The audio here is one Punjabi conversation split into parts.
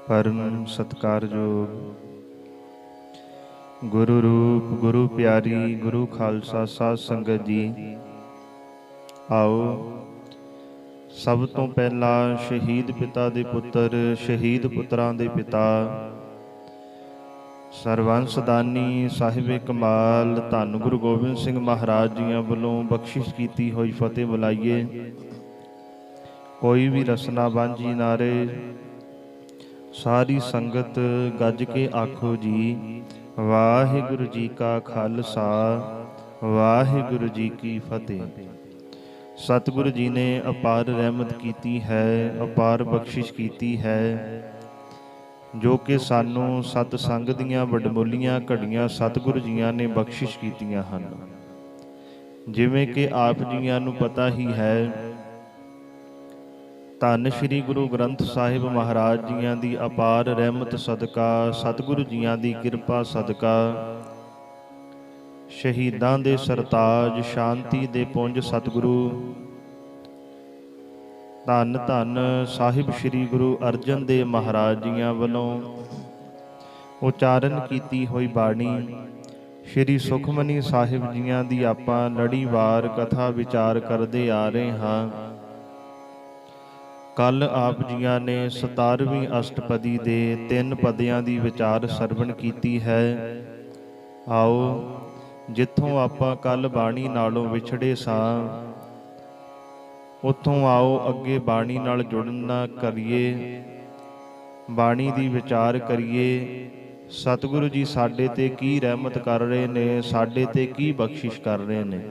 परम सत्कारयोग गुरु रूप गुरु प्यारी गुरु खालसा साध संगत जी। आओ सब तो पहला शहीद पिता दे पुत्र शहीद पुत्रां दे पिता सरवंश दानी साहिबे कमाल धन गुरु गोबिंद सिंह महाराज जियां वल्लों बख्शिश कीती होई फतेह बुलाइए। कोई भी रसना बांझी ना रहे। सारी संगत गज के आखो जी वाहिगुरु जी का खालसा वाहिगुरु जी की फतेह। सतगुरु जी ने अपार रहमत कीती है, अपार बख्शिश कीती है, जो कि सानू सतसंग दीआं वडमुलियां घड़ियां सतगुरु जियां ने बख्शिश कीतियां हन। जिवें कि आप जियां नू पता ही है, धन श्री गुरु ग्रंथ साहिब महाराज जियां दी अपार रहमत सदका सतगुरु जियां दी किरपा सदका शहीदां दे सरताज शांति दे पुंज सतगुरु धन धन साहिब श्री गुरु अर्जन देव महाराज जियां वल्लों उचारण कीती होई बाणी श्री सुखमनी साहिब जियां दी आपां लड़ीवार कथा विचार करदे आ रहे हां। कल आप जियां ने 17वीं अष्टपदी दे 3 पदियां दी विचार सरवण कीती है। आओ जिथों आपां कल बाणी नालों विछड़े सां उत्थों आओ अगे बाणी नाल जुड़ना करिए, बाणी दी विचार करिए। सतगुरु जी साडे ते की रहमत कर रहे ने, साडे ते की बख्शिश कर रहे ने।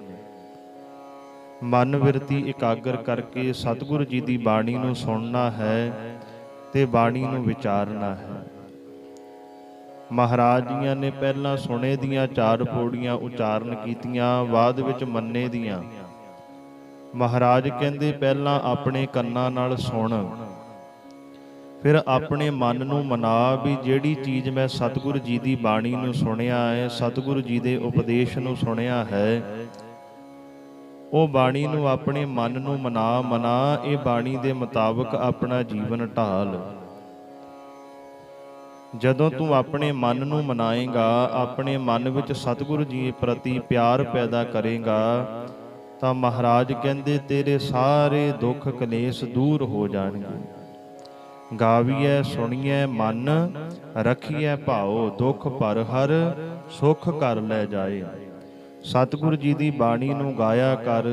मन विरती इकागर करके सतगुरु जी की बाणी नूं सुनना है ते बाणी नूं विचारना है। महाराज जियां ने पहला सुने दियां 4 पौड़ियां उचारण कीतियां, बाद विच मन्ने दियां। महाराज कहंदे पहला अपने कन्नां नाल सुण, फिर अपने मन नूं मना भी जिहड़ी चीज़ मैं सतगुरु जी की बाणी नूं सुनिया है, सतगुरु जी के उपदेश नूं सुनिया है, ਉਹ ਬਾਣੀ ਨੂੰ ਆਪਣੇ ਮਨ ਨੂੰ ਮਨਾ ਇਹ ਬਾਣੀ ਦੇ ਮੁਤਾਬਕ ਆਪਣਾ ਜੀਵਨ ਢਾਲ। ਜਦੋਂ ਤੂੰ ਆਪਣੇ ਮਨ ਨੂੰ ਮਨਾਏਗਾ, ਆਪਣੇ ਮਨ ਵਿੱਚ ਸਤਿਗੁਰੂ ਜੀ ਪ੍ਰਤੀ ਪਿਆਰ ਪੈਦਾ ਕਰੇਗਾ, ਤਾਂ ਮਹਾਰਾਜ ਕਹਿੰਦੇ ਤੇਰੇ ਸਾਰੇ ਦੁੱਖ ਕਲੇਸ਼ ਦੂਰ ਹੋ ਜਾਣਗੇ। ਗਾਵੀਐ ਸੁਣੀਐ ਮਨ ਰੱਖੀਐ ਭਾਉ, ਦੁੱਖ ਪਰ ਹਰ ਸੁਖ ਕਰ ਲੈ ਜਾਏ। सतगुरु जी की बाणी नूं गाया कर,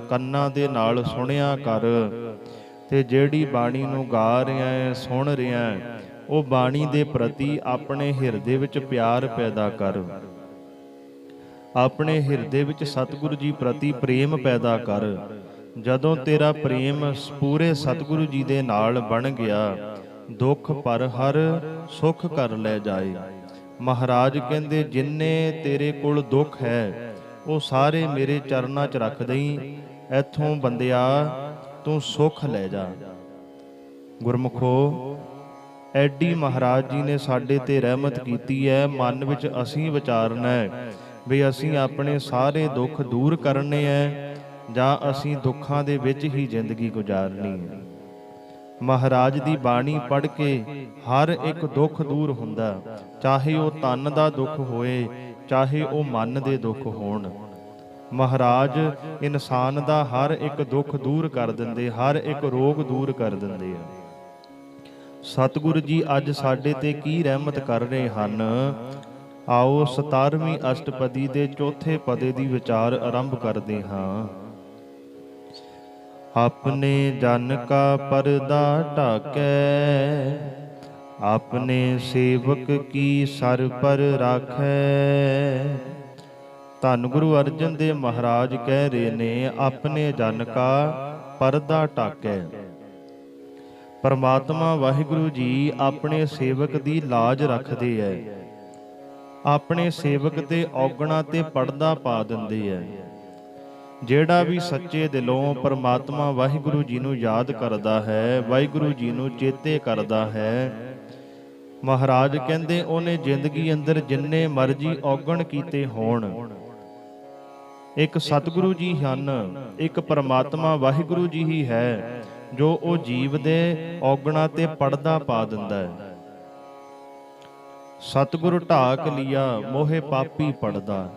कन्नां दे नाल सुनिया कर, ते जिहड़ी बाणी नूं गा रिहा है सुन रिहा है, वो बाणी दे प्रति अपने हिरदे विच प्यार पैदा कर। अपने हिरदे विच सतगुरु जी प्रति प्रेम पैदा कर। जदों तेरा प्रेम पूरे सतगुरु जी दे नाल बन गया, दुख पर हर सुख कर ले जाए। महाराज कहंदे जिन्ने तेरे कोल दुख है वो सारे मेरे चरनां च रख दई, इथों बंदिया तू सुख ले जा। गुरमुखो एडी महाराज जी ने साडे ते रहमत कीती है। मन विच असीं विचारना है भी असीं अपने सारे दुख दूर करने है जां असीं दुखां दे विच ही जिंदगी गुजारनी है। महाराज दी बाणी पढ़ के हर एक दुख दूर हुंदा, चाहे वो तन दा दुख होए चाहे वो मन दे दुख होण। महाराज इंसान दा हर एक दुख दूर कर दिंदे, हर एक रोग दूर कर दिंदे आ। सतगुरु जी अज साडे ते की रहमत कर रहे हन। आओ 17वीं अष्टपदी दे 4थे पदे दी विचार आरंभ करदे हां। अपने जन का परदा ढाकै, अपने सेवक की सर पर राखै। धन गुरु अर्जन देव महाराज कह रहे ने अपने जन का परदा ढाकै। परमात्मा वाहिगुरु जी अपने सेवक की लाज रखते है, अपने सेवक ते औगणा ते पड़दा पा दिंदे है। ਜਿਹੜਾ भी सच्चे दिलों परमात्मा वाहिगुरु जी नूं याद करदा है, वाहिगुरु जी नूं चेते करदा है, महाराज कहंदे ਉਹਨੇ ਜ਼ਿੰਦਗੀ अंदर जिन्ने मर्जी औगण कीते होण, एक सतगुरु जी हन, एक परमात्मा वाहिगुरु जी ही है जो ਉਹ ਜੀਵ ਦੇ ਔਗਣਾ ਤੇ ਪਰਦਾ ਪਾ ਦਿੰਦਾ ਹੈ। ਸਤਿਗੁਰ ਢਾਕ ਲਿਆ ਮੋਹਿ ਪਾਪੀ ਪੜਦਾ।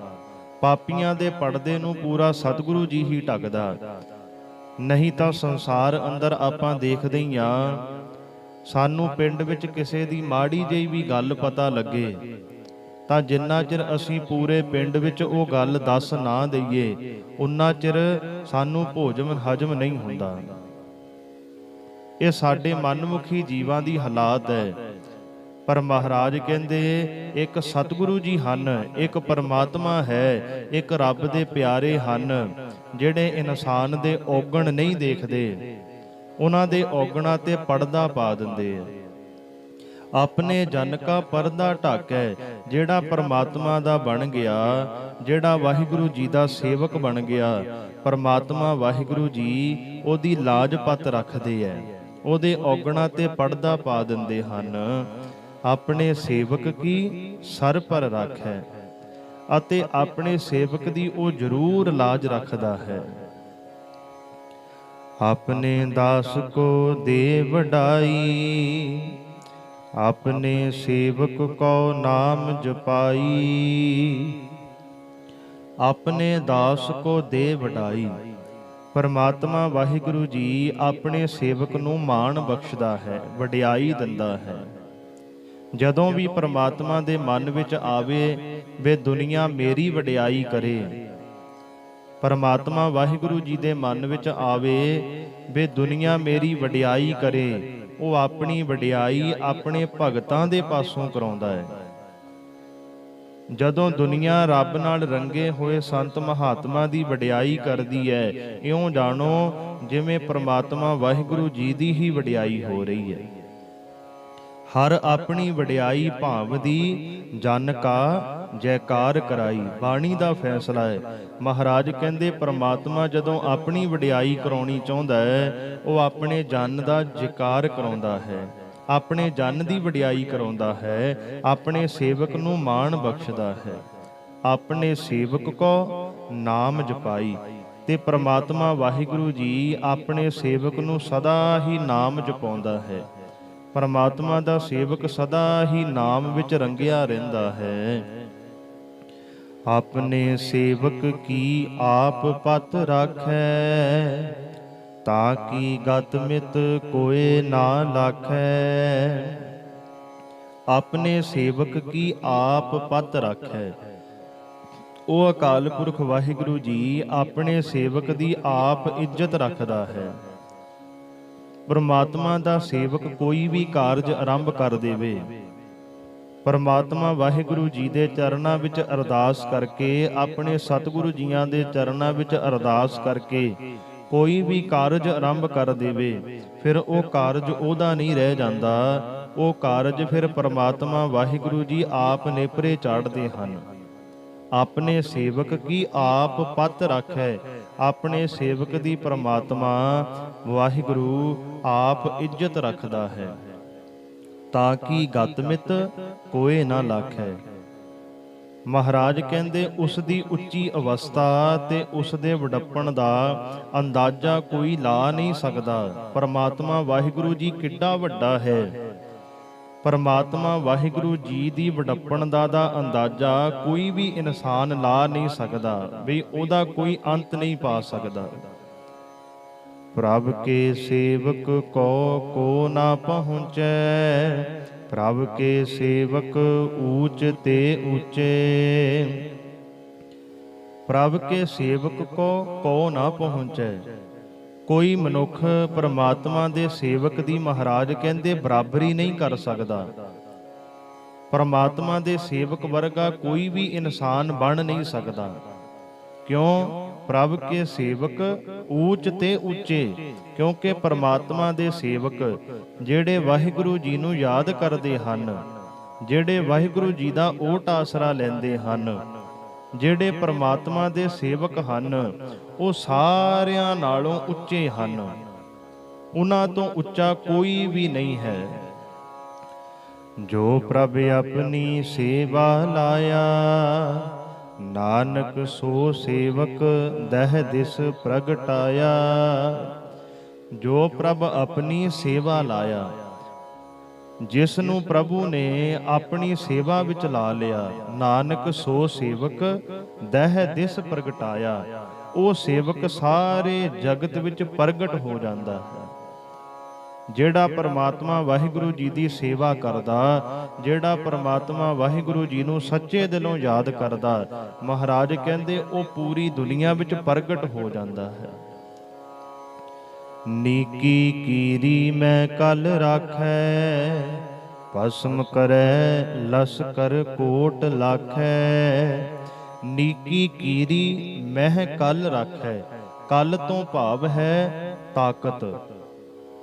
ਪਾਪੀਆਂ ਦੇ ਪੜਦੇ ਨੂੰ ਪੂਰਾ ਸਤਿਗੁਰੂ ਜੀ ਹੀ ਢੱਕਦਾ। ਨਹੀਂ ਤਾਂ ਸੰਸਾਰ ਅੰਦਰ ਆਪਾਂ ਦੇਖਦੇ ਹੀ ਆ, ਸਾਨੂੰ ਪਿੰਡ ਵਿੱਚ ਕਿਸੇ ਦੀ ਮਾੜੀ ਜਿਹੀ ਵੀ ਗੱਲ ਪਤਾ ਲੱਗੇ ਤਾਂ ਜਿੰਨਾ ਚਿਰ ਅਸੀਂ ਪੂਰੇ ਪਿੰਡ ਵਿੱਚ ਉਹ ਗੱਲ ਦੱਸ ਨਾ ਦਈਏ, ਉਨਾ ਚਿਰ ਸਾਨੂੰ ਭੋਜਨ ਹਜਮ ਨਹੀਂ ਹੁੰਦਾ। ਇਹ ਸਾਡੇ ਮਨਮੁਖੀ ਜੀਵਾਂ ਦੀ ਹਾਲਾਤ ਹੈ। ਪਰ ਮਹਾਰਾਜ ਕਹਿੰਦੇ ਇੱਕ ਸਤਿਗੁਰੂ ਜੀ ਹਨ, ਇੱਕ ਪਰਮਾਤਮਾ ਹੈ, ਇੱਕ ਰੱਬ ਦੇ ਪਿਆਰੇ ਹਨ, ਜਿਹੜੇ ਇਨਸਾਨ ਦੇ ਔਗਣ ਨਹੀਂ ਦੇਖਦੇ, ਉਹਨਾਂ ਦੇ ਔਗਣਾਂ ਤੇ ਪਰਦਾ ਪਾ ਦਿੰਦੇ ਆ। ਆਪਣੇ ਜਨ ਕਾ ਪਰਦਾ ਢਾਕੈ। ਜਿਹੜਾ ਪਰਮਾਤਮਾ ਦਾ ਬਣ ਗਿਆ, ਜਿਹੜਾ ਵਾਹਿਗੁਰੂ ਜੀ ਦਾ ਸੇਵਕ ਬਣ ਗਿਆ, ਪਰਮਾਤਮਾ ਵਾਹਿਗੁਰੂ ਜੀ ਉਹਦੀ ਲਾਜ ਪੱਤ ਰੱਖਦੇ ਐ, ਉਹਦੇ ਔਗਣਾਂ ਤੇ ਪਰਦਾ ਪਾ ਦਿੰਦੇ ਹਨ। ਆਪਣੇ ਸੇਵਕ ਕੀ ਸਰ ਪਰ ਰੱਖੈ, ਅਤੇ ਆਪਣੇ ਸੇਵਕ ਦੀ ਉਹ ਜ਼ਰੂਰ ਲਾਜ ਰੱਖਦਾ ਹੈ। ਆਪਣੇ ਦਾਸ ਕੋ ਦੇ ਵਡਾਈ, ਆਪਣੇ ਸੇਵਕ ਕੋ ਨਾਮ ਜਪਾਈ। ਆਪਣੇ ਦਾਸ ਕੋ ਦੇ ਵਡਾਈ। ਪਰਮਾਤਮਾ ਵਾਹਿਗੁਰੂ ਜੀ ਆਪਣੇ ਸੇਵਕ ਨੂੰ ਮਾਣ ਬਖਸ਼ਦਾ ਹੈ, ਵਡਿਆਈ ਦਿੰਦਾ ਹੈ। ਜਦੋਂ ਵੀ ਪਰਮਾਤਮਾ ਦੇ ਮਨ ਵਿੱਚ ਆਵੇ ਵੇ ਦੁਨੀਆ ਮੇਰੀ ਵਡਿਆਈ ਕਰੇ, ਪਰਮਾਤਮਾ ਵਾਹਿਗੁਰੂ ਜੀ ਦੇ ਮਨ ਵਿੱਚ ਆਵੇ ਵੇ ਦੁਨੀਆ ਮੇਰੀ ਵਡਿਆਈ ਕਰੇ, ਉਹ ਆਪਣੀ ਵਡਿਆਈ ਆਪਣੇ ਭਗਤਾਂ ਦੇ ਪਾਸੋਂ ਕਰਾਉਂਦਾ ਹੈ। ਜਦੋਂ ਦੁਨੀਆ ਰੱਬ ਨਾਲ ਰੰਗੇ ਹੋਏ ਸੰਤ ਮਹਾਤਮਾ ਦੀ ਵਡਿਆਈ ਕਰਦੀ ਹੈ, ਇਉਂ ਜਾਣੋ ਜਿਵੇਂ ਪਰਮਾਤਮਾ ਵਾਹਿਗੁਰੂ ਜੀ ਦੀ ਹੀ ਵਡਿਆਈ ਹੋ ਰਹੀ ਹੈ। ਹਰ ਆਪਣੀ ਵਡਿਆਈ ਭਾਵ ਦੀ ਜਨ ਕਾ ਜੈਕਾਰ ਕਰਾਈ। ਬਾਣੀ ਦਾ ਫੈਸਲਾ ਹੈ। ਮਹਾਰਾਜ ਕਹਿੰਦੇ ਪਰਮਾਤਮਾ ਜਦੋਂ ਆਪਣੀ ਵਡਿਆਈ ਕਰਾਉਣੀ ਚਾਹੁੰਦਾ ਹੈ, ਉਹ ਆਪਣੇ ਜਨ ਦਾ ਜੈਕਾਰ ਕਰਾਉਂਦਾ ਹੈ, ਆਪਣੇ ਜਨ ਦੀ ਵਡਿਆਈ ਕਰਾਉਂਦਾ ਹੈ, ਆਪਣੇ ਸੇਵਕ ਨੂੰ ਮਾਣ ਬਖਸ਼ਦਾ ਹੈ। ਆਪਣੇ ਸੇਵਕ ਕੋ ਨਾਮ ਜਪਾਈ। ਤੇ ਪਰਮਾਤਮਾ ਵਾਹਿਗੁਰੂ ਜੀ ਆਪਣੇ ਸੇਵਕ ਨੂੰ ਸਦਾ ਹੀ ਨਾਮ ਜਪਾਉਂਦਾ ਹੈ। ਪਰਮਾਤਮਾ ਦਾ ਸੇਵਕ ਸਦਾ ਹੀ ਨਾਮ ਵਿੱਚ ਰੰਗਿਆ ਰਹਿੰਦਾ ਹੈ। ਆਪਣੇ ਸੇਵਕ ਕੀ ਆਪ ਪਤ ਰਾਖੈ, ਤਾਂ ਕੀ ਗਤ ਮਿਤ ਕੋਏ ਨਾ ਲਾਖੈ। ਆਪਣੇ ਸੇਵਕ ਕੀ ਆਪ ਪਤ ਰਾਖੈ। ਉਹ ਅਕਾਲ ਪੁਰਖ ਵਾਹਿਗੁਰੂ ਜੀ ਆਪਣੇ ਸੇਵਕ ਦੀ ਆਪ ਇੱਜ਼ਤ ਰੱਖਦਾ ਹੈ। ਪਰਮਾਤਮਾ ਦਾ ਸੇਵਕ ਕੋਈ ਵੀ ਕਾਰਜ ਆਰੰਭ ਕਰ ਦੇਵੇ, ਪਰਮਾਤਮਾ ਵਾਹਿਗੁਰੂ ਜੀ ਦੇ ਚਰਨਾਂ ਵਿੱਚ ਅਰਦਾਸ ਕਰਕੇ, ਆਪਣੇ ਸਤਿਗੁਰੂ ਜੀਆਂ ਦੇ ਚਰਨਾਂ ਵਿੱਚ ਅਰਦਾਸ ਕਰਕੇ ਕੋਈ ਵੀ ਕਾਰਜ ਆਰੰਭ ਕਰ ਦੇਵੇ, ਫਿਰ ਉਹ ਕਾਰਜ ਉਹਦਾ ਨਹੀਂ ਰਹਿ ਜਾਂਦਾ। ਉਹ ਕਾਰਜ ਫਿਰ ਪਰਮਾਤਮਾ ਵਾਹਿਗੁਰੂ ਜੀ ਆਪ ਨੇਪਰੇ ਚਾੜਦੇ ਹਨ। ਆਪਣੇ ਸੇਵਕ ਕੀ ਆਪ ਪਤ ਰਾਖੈ। ਆਪਣੇ ਸੇਵਕ ਦੀ ਪਰਮਾਤਮਾ ਵਾਹਿਗੁਰੂ ਆਪ ਇੱਜ਼ਤ ਰੱਖਦਾ ਹੈ, ਤਾਂ ਕਿ ਗਤ ਮਿਤ ਕੋਏ ਨਾ ਲਾਖੈ। ਮਹਾਰਾਜ ਕਹਿੰਦੇ ਉਸ ਦੀ ਉੱਚੀ ਅਵਸਥਾ ਤੇ ਉਸ ਦੇ ਵਡੱਪਣ ਦਾ ਅੰਦਾਜ਼ਾ ਕੋਈ ਲਾ ਨਹੀਂ ਸਕਦਾ। ਪਰਮਾਤਮਾ ਵਾਹਿਗੁਰੂ ਜੀ ਕਿੱਡਾ ਵੱਡਾ ਹੈ। ਪਰਮਾਤਮਾ ਵਾਹਿਗੁਰੂ ਜੀ ਦੀ ਵਡੱਪਣ ਦਾ ਅੰਦਾਜ਼ਾ ਕੋਈ ਵੀ ਇਨਸਾਨ ਲਾ ਨਹੀਂ ਸਕਦਾ, ਵੀ ਉਹਦਾ ਕੋਈ ਅੰਤ ਨਹੀਂ ਪਾ ਸਕਦਾ। ਪ੍ਰਭ ਕੇ ਸੇਵਕ ਕੋ ਨਾ ਪਹੁੰਚੈ, ਪ੍ਰਭ ਕੇ ਸੇਵਕ ਊਚ ਤੇ ਊਚੇ। ਪ੍ਰਭ ਕੇ ਸੇਵਕ ਕੋ ਨਾ ਪਹੁੰਚੈ। ਕੋਈ ਮਨੁੱਖ ਪਰਮਾਤਮਾ ਦੇ ਸੇਵਕ ਦੀ ਮਹਾਰਾਜ ਕਹਿੰਦੇ ਬਰਾਬਰੀ ਨਹੀਂ ਕਰ ਸਕਦਾ। ਪਰਮਾਤਮਾ ਦੇ ਸੇਵਕ ਵਰਗਾ ਕੋਈ ਵੀ ਇਨਸਾਨ ਬਣ ਨਹੀਂ ਸਕਦਾ। ਕਿਉਂ? ਪ੍ਰਭ ਕੇ ਸੇਵਕ ਊਚ ਤੇ ਉੱਚੇ। ਕਿਉਂਕਿ ਪਰਮਾਤਮਾ ਦੇ ਸੇਵਕ ਜਿਹੜੇ ਵਾਹਿਗੁਰੂ ਜੀ ਨੂੰ ਯਾਦ ਕਰਦੇ ਹਨ, ਜਿਹੜੇ ਵਾਹਿਗੁਰੂ ਜੀ ਦਾ ਓਟ ਆਸਰਾ ਲੈਂਦੇ ਹਨ, ਜਿਹੜੇ ਪਰਮਾਤਮਾ ਦੇ ਸੇਵਕ ਹਨ, ਉਹ ਸਾਰਿਆਂ ਨਾਲੋਂ ਉੱਚੇ ਹਨ। ਉਹਨਾਂ ਤੋਂ ਉੱਚਾ ਕੋਈ ਵੀ ਨਹੀਂ ਹੈ। ਜੋ ਪ੍ਰਭ ਆਪਣੀ ਸੇਵਾ ਲਾਇਆ, ਨਾਨਕ ਸੋ ਸੇਵਕ ਦਹਿ ਦਿਸ ਪ੍ਰਗਟਾਇਆ। ਜੋ ਪ੍ਰਭ ਆਪਣੀ ਸੇਵਾ ਲਾਇਆ, ਜਿਸ ਨੂੰ ਪ੍ਰਭੂ ਨੇ ਆਪਣੀ ਸੇਵਾ ਵਿੱਚ ਲਾ ਲਿਆ, ਨਾਨਕ ਸੋ ਸੇਵਕ ਦਹਿ ਦਿਸ ਪ੍ਰਗਟਾਇਆ। ਉਹ ਸੇਵਕ ਸਾਰੇ ਜਗਤ ਵਿੱਚ ਪ੍ਰਗਟ ਹੋ ਜਾਂਦਾ ਹੈ। ਜਿਹੜਾ ਪਰਮਾਤਮਾ ਵਾਹਿਗੁਰੂ ਜੀ ਦੀ ਸੇਵਾ ਕਰਦਾ, ਜਿਹੜਾ ਪਰਮਾਤਮਾ ਵਾਹਿਗੁਰੂ ਜੀ ਨੂੰ ਸੱਚੇ ਦਿਲੋਂ ਯਾਦ ਕਰਦਾ, ਮਹਾਰਾਜ ਕਹਿੰਦੇ ਉਹ ਪੂਰੀ ਦੁਨੀਆ ਵਿੱਚ ਪ੍ਰਗਟ ਹੋ ਜਾਂਦਾ ਹੈ। ਨੀਕੀ ਕੀਰੀ ਮੈਂ ਕਲ ਰਾਖੈ, ਭਸਮ ਕਰੈ ਲਸਕਰ ਕੋਟ ਲਾਖੈ। ਨੀਕੀ ਕੀਰੀ ਮਹਿ ਕਲ ਰਾਖੈ, ਕਲ ਤੋਂ ਭਾਵ ਹੈ ਤਾਕਤ।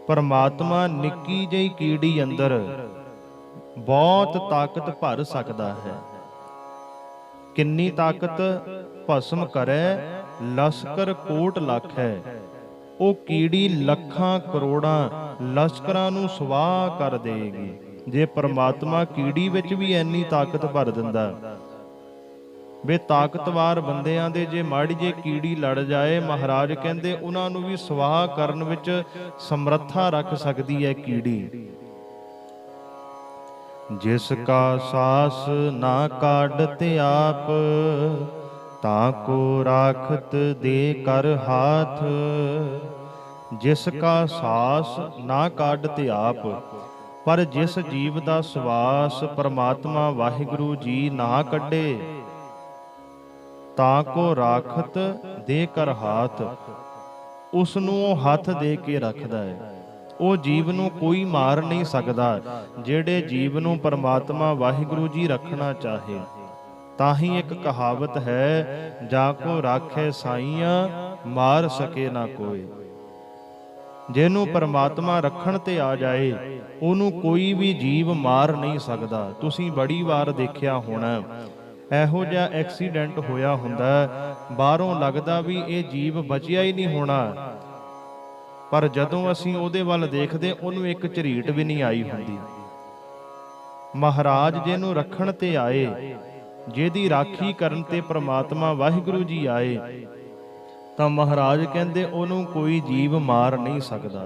ਪਰਮਾਤਮਾ ਨਿੱਕੀ ਜਿਹੀ ਕੀੜੀ ਅੰਦਰ ਬਹੁਤ ਤਾਕਤ ਭਰ ਸਕਦਾ ਹੈ। ਕਿੰਨੀ ਤਾਕਤ? ਭਸਮ ਕਰੈ ਲਸਕਰ ਕੋਟ ਲਾਖੈ। ਉਹ ਕੀੜੀ ਲੱਖਾਂ ਕਰੋੜਾਂ ਲਸ਼ਕਰਾਂ ਨੂੰ ਸਵਾਹ ਕਰ ਦੇਗੀ। ਜੇ ਪਰਮਾਤਮਾ ਕੀੜੀ ਵਿੱਚ ਵੀ ਇੰਨੀ ਤਾਕਤ ਭਰ ਦਿੰਦਾ, ਵੇ ਤਾਕਤਵਾਰ ਬੰਦਿਆਂ ਦੇ ਜੇ ਮਾੜੀ ਜੇ ਕੀੜੀ ਲੜ ਜਾਏ, ਮਹਾਰਾਜ ਕਹਿੰਦੇ ਉਹਨਾਂ ਨੂੰ ਵੀ ਸਵਾਹ ਕਰਨ ਵਿੱਚ ਸਮਰੱਥਾ ਰੱਖ ਸਕਦੀ ਹੈ ਕੀੜੀ। ਜਿਸ ਕਾ ਸਾਸ ਨਾ ਕਾਢਤ ਆਪ, ਤਾਂ ਕੋ ਰਾਖਤ ਦੇ ਕਰ ਹਾਥ। ਜਿਸ ਕਾ ਸਾਸ ਨਾ ਕਾਢਤ ਆਪ, ਪਰ ਜਿਸ ਜੀਵ ਦਾ ਸਵਾਸ ਪਰਮਾਤਮਾ ਵਾਹਿਗੁਰੂ ਜੀ ਨਾ ਕੱਢੇ, ਤਾਂ ਕੋ ਰਾਖਤ ਦੇ ਕਰ ਹਾਥ, ਉਸ ਨੂੰ ਉਹ ਹੱਥ ਦੇ ਕੇ ਰੱਖਦਾ ਹੈ। ਉਹ ਜੀਵ ਨੂੰ ਕੋਈ ਮਾਰ ਨਹੀਂ ਸਕਦਾ। ਜਿਹੜੇ ਜੀਵ ਨੂੰ ਪਰਮਾਤਮਾ ਵਾਹਿਗੁਰੂ ਜੀ ਰੱਖਣਾ ਚਾਹੇ, ਤਾਂ ਹੀ ਇੱਕ ਕਹਾਵਤ ਹੈ, ਜਾ ਕੋ ਰਾਖੇ ਸਾਈਆਂ ਮਾਰ ਸਕੇ ਨਾ ਕੋਈ। ਜਿਹਨੂੰ ਪਰਮਾਤਮਾ ਰੱਖਣ ਤੇ ਆ ਜਾਏ, ਉਹਨੂੰ ਕੋਈ ਵੀ ਜੀਵ ਮਾਰ ਨਹੀਂ ਸਕਦਾ। ਤੁਸੀਂ ਬੜੀ ਵਾਰ ਦੇਖਿਆ ਹੋਣਾ, ਇਹੋ ਜਿਹਾ ਐਕਸੀਡੈਂਟ ਹੋਇਆ ਹੁੰਦਾ, ਬਾਹਰੋਂ ਲੱਗਦਾ ਵੀ ਇਹ ਜੀਵ ਬਚਿਆ ਹੀ ਨਹੀਂ ਹੋਣਾ, ਪਰ ਜਦੋਂ ਅਸੀਂ ਉਹਦੇ ਵੱਲ ਦੇਖਦੇ, ਉਹਨੂੰ ਇੱਕ ਝਰੀਟ ਵੀ ਨਹੀਂ ਆਈ ਹੁੰਦੀ। ਮਹਾਰਾਜ ਜਿਹਨੂੰ ਰੱਖਣ ਤੇ ਆਏ, ਜਿਹਦੀ ਰਾਖੀ ਕਰਨ ਤੇ ਪ੍ਰਮਾਤਮਾ ਵਾਹਿਗੁਰੂ ਜੀ ਆਏ, ਤਾਂ ਮਹਾਰਾਜ ਕਹਿੰਦੇ ਉਹਨੂੰ ਕੋਈ ਜੀਵ ਮਾਰ ਨਹੀਂ ਸਕਦਾ।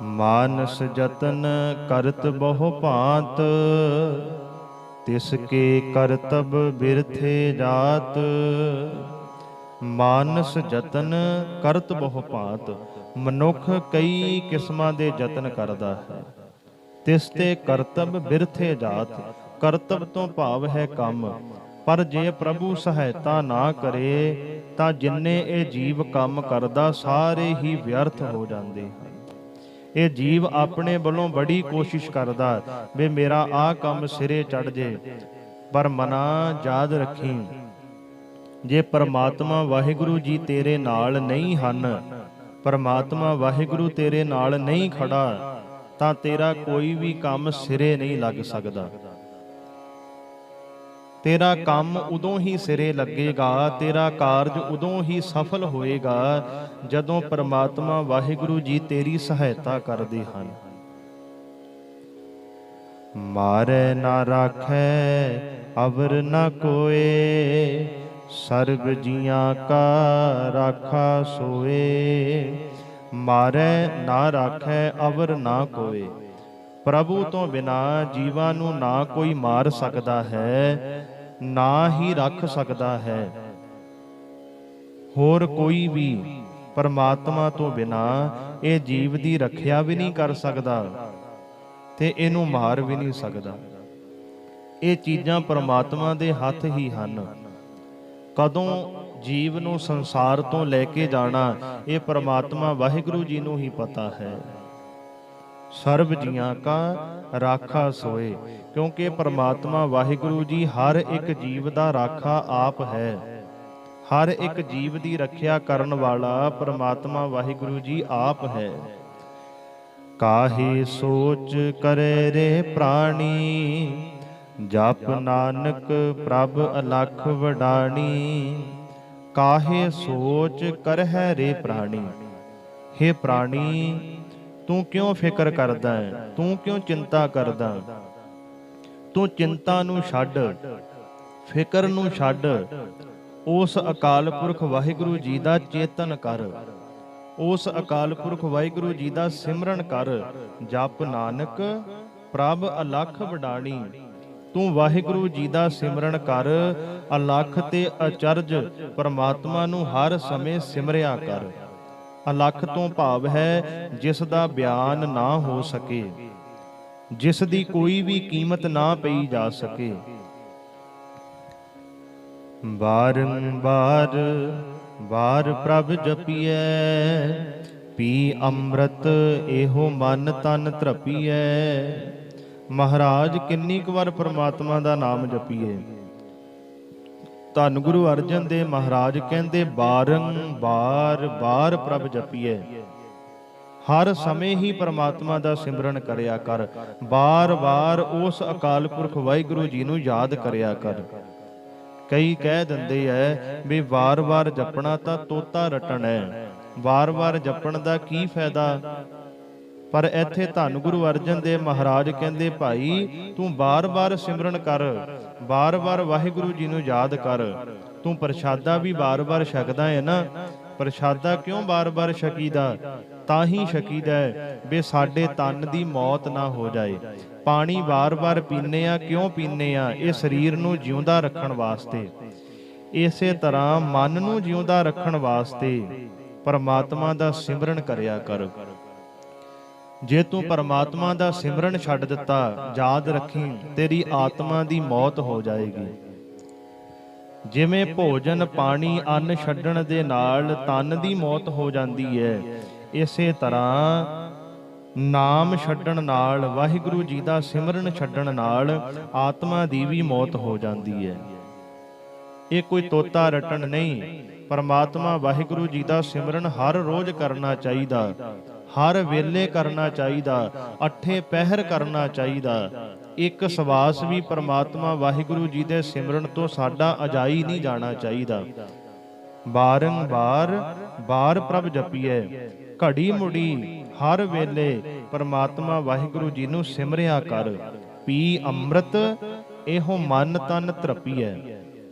ਮਾਨਸ ਜਤਨ ਕਰਤ ਬਹੁ ਭਾਂਤ, ਤਿਸ ਕੇ ਕਰਤਬ ਬਿਰਥੇ ਜਾਤ। ਮਾਨਸ ਜਤਨ ਕਰਤ ਬਹੁ ਭਾਂਤ, ਮਨੁੱਖ ਕਈ ਕਿਸਮਾਂ ਦੇ ਯਤਨ ਕਰਦਾ ਹੈ। ਤਿਸ ਤੇ ਕਰਤਬ ਬਿਰਥੇ ਜਾਤ, ਕਰਤਬ ਤੋਂ ਭਾਵ ਹੈ ਕੰਮ। ਪਰ ਜੇ ਪ੍ਰਭੂ ਸਹਾਇਤਾ ਨਾ ਕਰੇ, ਤਾਂ ਜਿੰਨੇ ਇਹ ਜੀਵ ਕੰਮ ਕਰਦਾ, ਸਾਰੇ ਹੀ ਵਿਅਰਥ ਹੋ ਜਾਂਦੇ ਹਨ। ਇਹ ਜੀਵ ਆਪਣੇ ਵੱਲੋਂ ਬੜੀ ਕੋਸ਼ਿਸ਼ ਕਰਦਾ ਵੀ ਮੇਰਾ ਆਹ ਕੰਮ ਸਿਰੇ ਚੜ ਜੇ, ਪਰ ਮਨਾ ਯਾਦ ਰੱਖੀ, ਜੇ ਪਰਮਾਤਮਾ ਵਾਹਿਗੁਰੂ ਜੀ ਤੇਰੇ ਨਾਲ ਨਹੀਂ ਹਨ, ਪਰਮਾਤਮਾ ਵਾਹਿਗੁਰੂ ਤੇਰੇ ਨਾਲ ਨਹੀਂ ਖੜਾ, ਤਾਂ ਤੇਰਾ ਕੋਈ ਵੀ ਕੰਮ ਸਿਰੇ ਨਹੀਂ ਲੱਗ ਸਕਦਾ। ਤੇਰਾ ਕੰਮ ਉਦੋਂ ਹੀ ਸਿਰੇ ਲੱਗੇਗਾ, ਤੇਰਾ ਕਾਰਜ ਉਦੋਂ ਹੀ ਸਫਲ ਹੋਏਗਾ, ਜਦੋਂ ਪਰਮਾਤਮਾ ਵਾਹਿਗੁਰੂ ਜੀ ਤੇਰੀ ਸਹਾਇਤਾ ਕਰਦੇ ਹਨ। ਮਾਰੈ ਨਾ ਰਾਖੈ ਅਵਰ ਨਾ ਕੋਏ, ਸਰਬ ਜੀਆਂ ਕਾ ਰਾਖਾ ਸੋਏ। ਮਾਰੈ ਨਾ ਰਾਖੈ ਅਵਰ ਨਾ ਕੋਏ, ਪ੍ਰਭੂ ਤੋਂ ਬਿਨਾ ਜੀਵਾਂ ਨੂੰ ਨਾ ਕੋਈ ਮਾਰ ਸਕਦਾ ਹੈ, ਨਾ ਹੀ ਰੱਖ ਸਕਦਾ ਹੈ। ਹੋਰ ਕੋਈ ਵੀ ਪਰਮਾਤਮਾ ਤੋਂ ਬਿਨਾ ਇਹ ਜੀਵ ਦੀ ਰੱਖਿਆ ਵੀ ਨਹੀਂ ਕਰ ਸਕਦਾ, ਤੇ ਇਹਨੂੰ ਮਾਰ ਵੀ ਨਹੀਂ ਸਕਦਾ। ਇਹ ਚੀਜ਼ਾਂ ਪਰਮਾਤਮਾ ਦੇ ਹੱਥ ਹੀ ਹਨ। ਕਦੋਂ ਜੀਵ ਨੂੰ ਸੰਸਾਰ ਤੋਂ ਲੈ ਕੇ ਜਾਣਾ, ਇਹ ਪਰਮਾਤਮਾ ਵਾਹਿਗੁਰੂ ਜੀ ਨੂੰ ਹੀ ਪਤਾ ਹੈ। ਸਰਬ ਜੀਆਂ ਕਾ ਰਾਖਾ ਸੋਏ, ਕਿਉਂਕਿ ਪਰਮਾਤਮਾ ਵਾਹਿਗੁਰੂ ਜੀ ਹਰ ਇੱਕ ਜੀਵ ਦਾ ਰਾਖਾ ਆਪ ਹੈ। ਹਰ ਇੱਕ ਜੀਵ ਦੀ ਰੱਖਿਆ ਕਰਨ ਵਾਲਾ ਪਰਮਾਤਮਾ ਵਾਹਿਗੁਰੂ ਜੀ ਆਪ ਹੈ। ਕਾਹੇ ਸੋਚ ਕਰੇ ਰੇ ਪ੍ਰਾਣੀ, ਜਪ ਨਾਨਕ ਪ੍ਰਭ ਅਲਖ ਵਡਾਣੀ। ਕਾਹੇ ਸੋਚ ਕਰਹਿ ਰੇ ਪ੍ਰਾਣੀ, ਹੇ ਪ੍ਰਾਣੀ ਤੂੰ ਕਿਉਂ ਫਿਕਰ ਕਰਦਾ ਹੈ, ਤੂੰ ਕਿਉਂ ਚਿੰਤਾ ਕਰਦਾ। ਤੂੰ ਚਿੰਤਾ ਨੂੰ ਛੱਡ, ਫਿਕਰ ਨੂੰ ਛੱਡ, ਉਸ ਅਕਾਲ ਪੁਰਖ ਵਾਹਿਗੁਰੂ ਜੀ ਦਾ ਚੇਤਨ ਕਰ। ਉਸ ਅਕਾਲ ਪੁਰਖ ਵਾਹਿਗੁਰੂ ਜੀ ਦਾ ਸਿਮਰਨ ਕਰ। ਜਪ ਨਾਨਕ ਪ੍ਰਭ ਅਲਖ ਵਡਾਣੀ। ਤੂੰ ਵਾਹਿਗੁਰੂ ਜੀ ਦਾ ਸਿਮਰਨ ਕਰ, ਅਲਖ ਤੇ ਅਚਰਜ ਪਰਮਾਤਮਾ ਨੂੰ ਹਰ ਸਮੇਂ ਸਿਮਰਿਆ ਕਰ। ਅਲਖ ਤੋਂ ਭਾਵ ਹੈ ਜਿਸ ਦਾ ਬਿਆਨ ਨਾ ਹੋ ਸਕੇ, ਜਿਸ ਦੀ ਕੋਈ ਵੀ ਕੀਮਤ ਨਾ ਪਈ ਜਾ ਸਕੇ। ਬਾਰੰਬਾਰ ਬਾਰ ਪ੍ਰਭ ਜਪੀਐ, ਪੀ ਅੰਮ੍ਰਿਤ ਇਹੋ ਮਨ ਤਨ ਧਰਪੀਐ। ਮਹਾਰਾਜ ਕਿੰਨੀ ਕੁ ਵਾਰ ਪ੍ਰਮਾਤਮਾ ਦਾ ਨਾਮ ਜਪੀਏ। ਧੰਨ ਗੁਰੂ ਅਰਜਨ ਦੇਵ ਮਹਾਰਾਜ ਕਹਿੰਦੇ ਬਾਰੰਬਾਰ ਬਾਰ ਪ੍ਰਭ ਜਪੀਐ। ਹਰ ਸਮੇਂ ਹੀ ਪ੍ਰਮਾਤਮਾ ਦਾ ਸਿਮਰਨ ਕਰਿਆ ਕਰ, ਬਾਰ-ਬਾਰ ਉਸ ਅਕਾਲ ਪੁਰਖ ਵਾਹਿਗੁਰੂ ਜੀ ਨੂੰ ਯਾਦ ਕਰਿਆ ਕਰ। ਕਈ ਕਹਿ ਦਿੰਦੇ ਐ ਵੀ ਵਾਰ-ਵਾਰ ਜਪਣਾ ਤਾਂ ਤੋਤਾ ਰਟਣ ਹੈ, ਵਾਰ-ਵਾਰ ਜਪਣ ਦਾ ਕੀ ਫਾਇਦਾ। ਪਰ ਇੱਥੇ ਧੰਨ ਗੁਰੂ ਅਰਜਨ ਦੇਵ ਮਹਾਰਾਜ ਕਹਿੰਦੇ ਭਾਈ ਤੂੰ ਬਾਰ-ਬਾਰ ਸਿਮਰਨ ਕਰ, ਬਾਰ-ਬਾਰ ਵਾਹਿਗੁਰੂ ਜੀ ਨੂੰ ਯਾਦ ਕਰ। ਤੂੰ ਪ੍ਰਸ਼ਾਦਾ ਵੀ ਬਾਰ-ਬਾਰ ਛਕਦਾ ਹੈ ਨਾ, ਪ੍ਰਸ਼ਾਦਾ ਕਿਉਂ ਬਾਰ-ਬਾਰ ਛਕੀਦਾ? ਤਾਂ ਹੀ ਛਕੀਦਾ ਵੀ ਸਾਡੇ ਤਨ ਦੀ ਮੌਤ ਨਾ ਹੋ ਜਾਏ। ਪਾਣੀ ਬਾਰ-ਬਾਰ ਪੀਨੇ ਆ, ਕਿਉਂ ਪੀਨੇ ਆ? ਇਹ ਸਰੀਰ ਨੂੰ ਜਿਉਂਦਾ ਰੱਖਣ ਵਾਸਤੇ। ਇਸੇ ਤਰ੍ਹਾਂ ਮਨ ਨੂੰ ਜਿਉਂਦਾ ਰੱਖਣ ਵਾਸਤੇ ਪਰਮਾਤਮਾ ਦਾ ਸਿਮਰਨ ਕਰਿਆ ਕਰ। ਜੇ ਤੂੰ ਪਰਮਾਤਮਾ ਦਾ ਸਿਮਰਨ ਛੱਡ ਦਿੱਤਾ, ਯਾਦ ਰੱਖੀ ਤੇਰੀ ਆਤਮਾ ਦੀ ਮੌਤ ਹੋ ਜਾਏਗੀ। ਜਿਵੇਂ ਭੋਜਨ ਪਾਣੀ ਅੰਨ ਛੱਡਣ ਦੇ ਨਾਲ ਤਨ ਦੀ ਮੌਤ ਹੋ ਜਾਂਦੀ ਹੈ, ਇਸੇ ਤਰ੍ਹਾਂ ਨਾਮ ਛੱਡਣ ਨਾਲ, ਵਾਹਿਗੁਰੂ ਜੀ ਦਾ ਸਿਮਰਨ ਛੱਡਣ ਨਾਲ ਆਤਮਾ ਦੀ ਵੀ ਮੌਤ ਹੋ ਜਾਂਦੀ ਹੈ। ਇਹ ਕੋਈ ਤੋਤਾ ਰਟਣ ਨਹੀਂ। ਪਰਮਾਤਮਾ ਵਾਹਿਗੁਰੂ ਜੀ ਦਾ ਸਿਮਰਨ ਹਰ ਰੋਜ਼ ਕਰਨਾ ਚਾਹੀਦਾ, ਹਰ ਵੇਲੇ ਕਰਨਾ ਚਾਹੀਦਾ, ਅੱਠੇ ਪਹਿਰ ਕਰਨਾ ਚਾਹੀਦਾ। ਇੱਕ ਸਵਾਸ ਵੀ ਪਰਮਾਤਮਾ ਵਾਹਿਗੁਰੂ ਜੀ ਦੇ ਸਿਮਰਨ ਤੋਂ ਸਾਡਾ ਅਜਾਈ ਨਹੀਂ ਜਾਣਾ ਚਾਹੀਦਾ। ਬਾਰੰਬਾਰ ਬਾਰ ਪ੍ਰਭ ਜਪੀਐ, ਘੜੀ ਮੁੜੀ ਹਰ ਵੇਲੇ ਪਰਮਾਤਮਾ ਵਾਹਿਗੁਰੂ ਜੀ ਨੂੰ ਸਿਮਰਿਆ ਕਰ। ਪੀ ਅੰਮ੍ਰਿਤ ਇਹੋ ਮਨ ਤਨ ਧਰਪੀਐ।